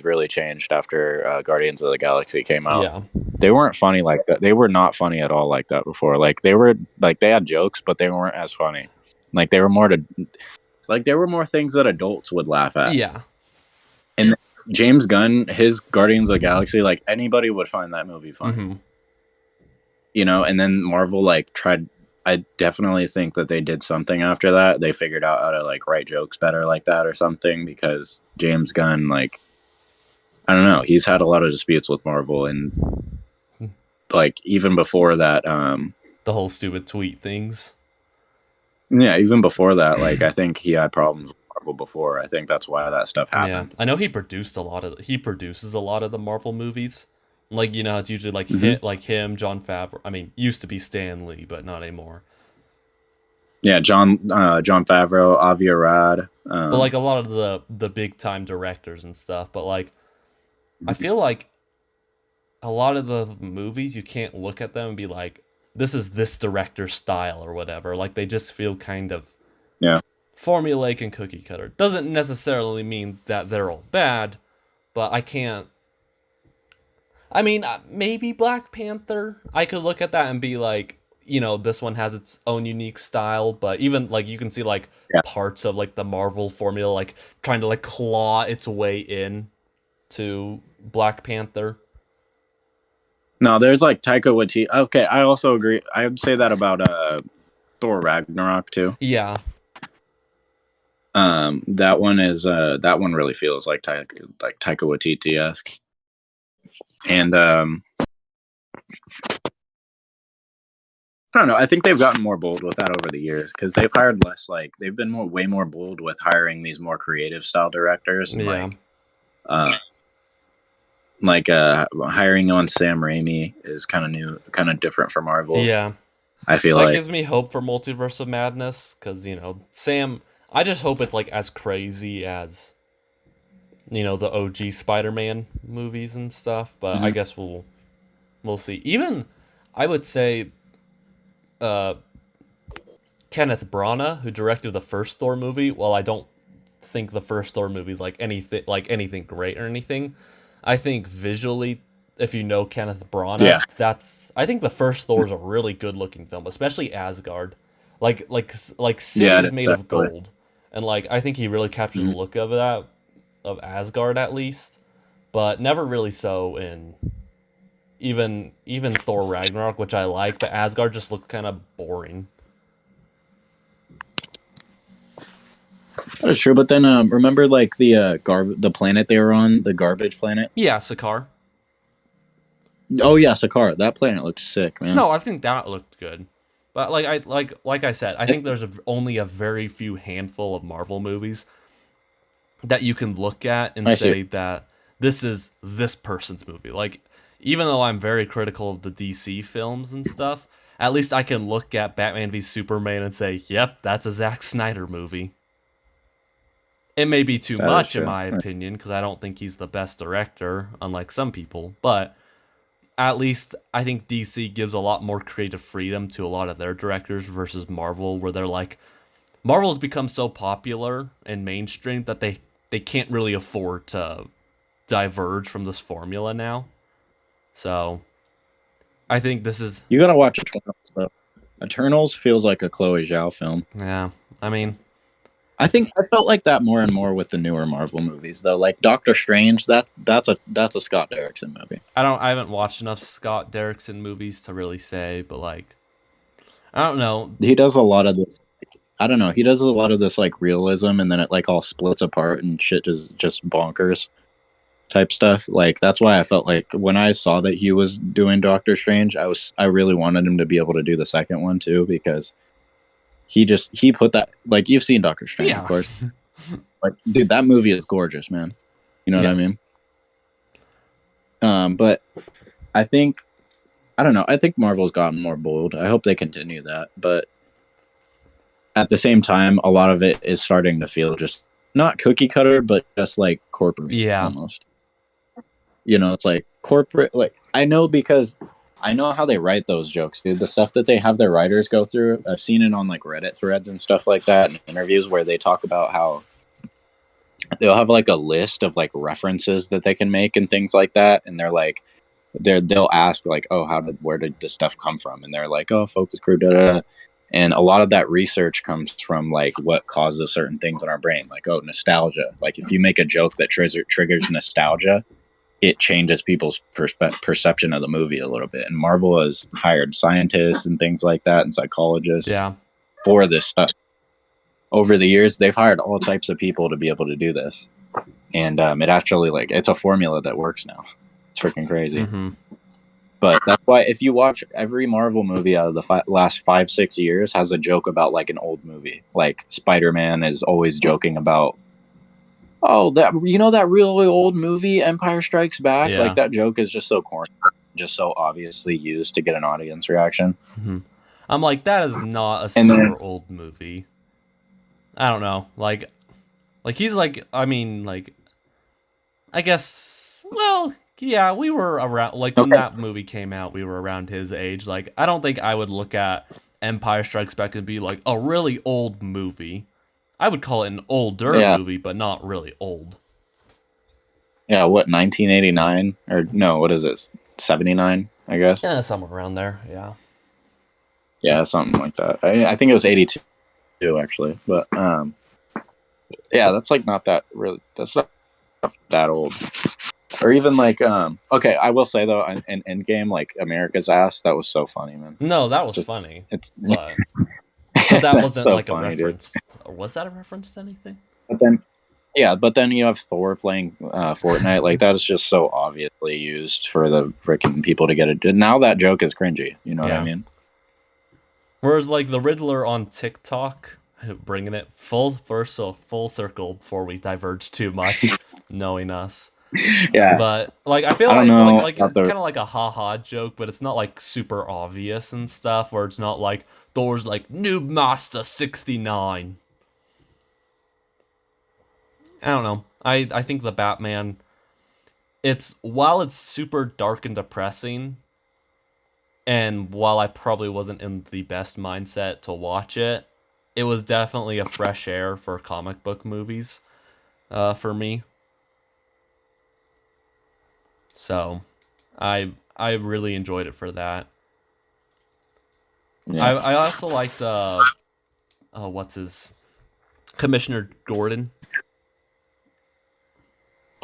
really changed after Guardians of the Galaxy came out. Yeah. They weren't funny like that. They were not funny at all like that before. Like, they had jokes, but they weren't as funny. Like, there were more things that adults would laugh at.
Yeah.
And James Gunn, his Guardians of the Galaxy, like, anybody would find that movie funny. You know, and then Marvel, like, tried... I definitely think that they did something after that. They figured out how to, like, write jokes better like that or something, because James Gunn, like... I don't know. He's had a lot of disputes with Marvel, and, like, even before that...
the whole stupid tweet things.
Yeah, even before that, like, I think he had problems with Marvel before. I think that's why that stuff happened.
Yeah, I know he produces a lot of the Marvel movies. Like, you know, it's usually like him, Jon Favreau. I mean, used to be Stan Lee, but not anymore.
Yeah, Jon Favreau, Avi Arad.
But, like, a lot of the big time directors and stuff. But, like, I feel like a lot of the movies, you can't look at them and be like, this is this director's style or whatever. Like, they just feel kind of formulaic and cookie cutter. Doesn't necessarily mean that they're all bad, but I can't. I mean, maybe Black Panther. I could look at that and be like, this one has its own unique style, but even like you can see like
Yeah.
parts of like the Marvel formula like trying to like claw its way in to Black Panther.
No, there's like Taika Waititi. Okay, I also agree. I would say that about Thor Ragnarok too.
Yeah.
That one really feels like Taika Waititi esque, and I don't know. I think they've gotten more bold with that over the years because they've hired less. Like they've been way more bold with hiring these more creative style directors. And,
Yeah.
hiring on Sam Raimi is kind of new, kind of different for Marvel.
Yeah.
I feel
that
like
gives me hope for Multiverse of Madness because Sam. I just hope it's like as crazy as the OG Spider-Man movies and stuff. But I guess we'll see. Even I would say, Kenneth Branagh, who directed the first Thor movie. While I don't think the first Thor movie is like anything great or anything, I think visually, if you know Kenneth Branagh, I think the first Thor is a really good looking film, especially Asgard, like cities made of gold, and like I think he really captures the look of that of Asgard at least, but never really so in even Thor Ragnarok, which I like, but Asgard just looks kind of boring.
that is true. But then remember like the planet they were on, the garbage planet.
Yeah, Sakaar.
Oh yeah, Sakaar. That planet looks sick, man.
No, I think that looked good. But like I said, I think there's only a very few handful of Marvel movies that you can look at and say that this is this person's movie. Like, even though I'm very critical of the DC films and stuff, at least I can look at Batman v Superman and say, yep, that's a Zack Snyder movie. It may be too much in my opinion, because I don't think he's the best director, unlike some people, but at least I think DC gives a lot more creative freedom to a lot of their directors versus Marvel, where they're like, Marvel's become so popular and mainstream that they can't really afford to diverge from this formula now. So I think this is...
You gotta watch Eternals, though. Eternals feels like a Chloe Zhao film.
Yeah, I mean...
I felt like that more and more with the newer Marvel movies, though. Like Doctor Strange, that's a Scott Derrickson movie.
I haven't watched enough Scott Derrickson movies to really say, but like, I don't know.
He does a lot of this. I don't know. He does a lot of this like realism, and then it like all splits apart and shit is just bonkers type stuff. Like that's why I felt like when I saw that he was doing Doctor Strange, I really wanted him to be able to do the second one too, because he put that, like, you've seen Doctor Strange, of course. Like, dude, that movie is gorgeous, man. You know what I mean? But I don't know. I think Marvel's gotten more bold. I hope they continue that. But at the same time, a lot of it is starting to feel just not cookie cutter, but just like corporate almost. It's like corporate. Like, I know because I know how they write those jokes, dude. The stuff that they have their writers go through. I've seen it on like Reddit threads and stuff like that, and interviews where they talk about how they'll have like a list of like references that they can make and things like that, and they'll ask like, oh, where did this stuff come from? And they're like, oh, focus group, da da. And a lot of that research comes from like what causes certain things in our brain, like, oh, nostalgia. Like if you make a joke that triggers nostalgia, it changes people's perception of the movie a little bit. And Marvel has hired scientists and things like that and psychologists for this stuff. Over the years, they've hired all types of people to be able to do this. And it actually, like, it's a formula that works now. It's freaking crazy.
Mm-hmm.
But that's why if you watch every Marvel movie out of the last 5-6 years has a joke about like an old movie. Like Spider-Man is always joking about, oh, that really old movie, Empire Strikes Back.
Yeah.
Like that joke is just so corny, just so obviously used to get an audience reaction.
Mm-hmm. I'm like, that is not a super old movie. I don't know, like he's like, I mean, like, I guess, well, yeah, we were around, like, when that movie came out, we were around his age. Like, I don't think I would look at Empire Strikes Back and be like, a really old movie. I would call it an older
Yeah.
movie, but not really old.
Yeah, what, 1989? Or no, what is it? 79, I guess.
Yeah, somewhere around there. Yeah.
Yeah, something like that. I think it was 82 actually. But yeah, that's like not that really. That's not that old. Or even like okay, I will say though, in Endgame, like America's Ass, that was so funny, man.
No, that was
Just
funny,
it's
but that
that's
wasn't
so
like a
funny, dude.
reference. Or was that a reference to anything?
But then yeah, but then you have Thor playing Fortnite. Like that is just so obviously used for the freaking people to get it. Now that joke is cringy. You know what I
Yeah.
mean?
Whereas like the Riddler on TikTok, bringing it full circle before we diverge too much, knowing us.
Yeah,
But like I feel
I don't
like
know about
it's
the
kind of like a haha joke, but it's not like super obvious and stuff. Where it's not like Thor's like Noob Master 69. I don't know. I think the Batman. It's while it's super dark and depressing, and while I probably wasn't in the best mindset to watch it, it was definitely a fresh air for comic book movies, for me. So, I really enjoyed it for that.
yeah.
I also liked what's his Commissioner Gordon.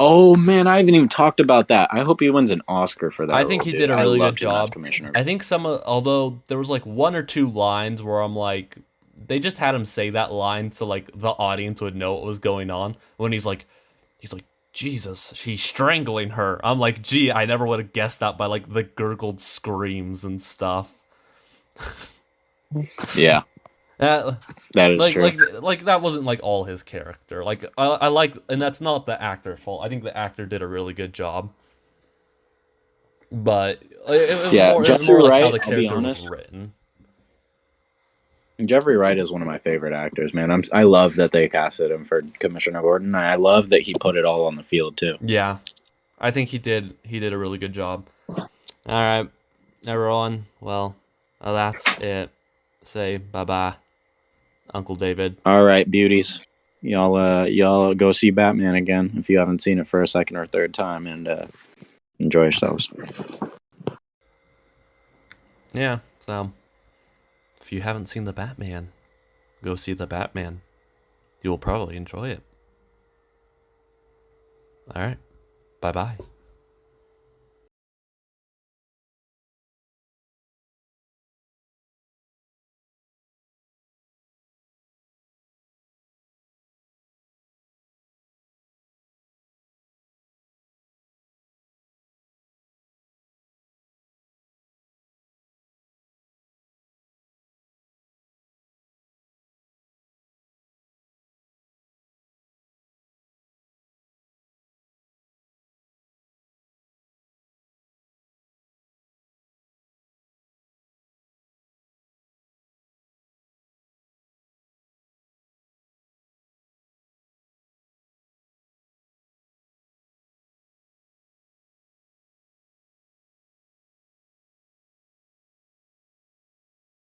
Oh man, I haven't even talked about that. I hope he wins an Oscar for that
I
role,
think he
dude.
did a
I
really good
loved him as
job.
commissioner.
I think although there was like one or two lines where I'm like, they just had him say that line so like the audience would know what was going on. When he's like, Jesus, she's strangling her. I'm like, gee, I never would have guessed that by like the gurgled screams and stuff.
Yeah,
That
that is true.
like that wasn't like all his character. Like I like, and that's not the actor's fault. I think the actor did a really good job. But
Yeah,
it was more
Jeffrey
like how
Wright.
the
I'll be
character was
honest.
written.
Jeffrey Wright is one of my favorite actors, man. I love that they casted him for Commissioner Gordon. I love that he put it all on the field too.
Yeah, I think he did a really good job. All right, everyone. Well, that's it. Say bye bye, Uncle David.
All right, beauties. Y'all go see Batman again if you haven't seen it for a second or third time, and enjoy yourselves.
Yeah. So, if you haven't seen the Batman, go see the Batman. You will probably enjoy it. All right. Bye bye.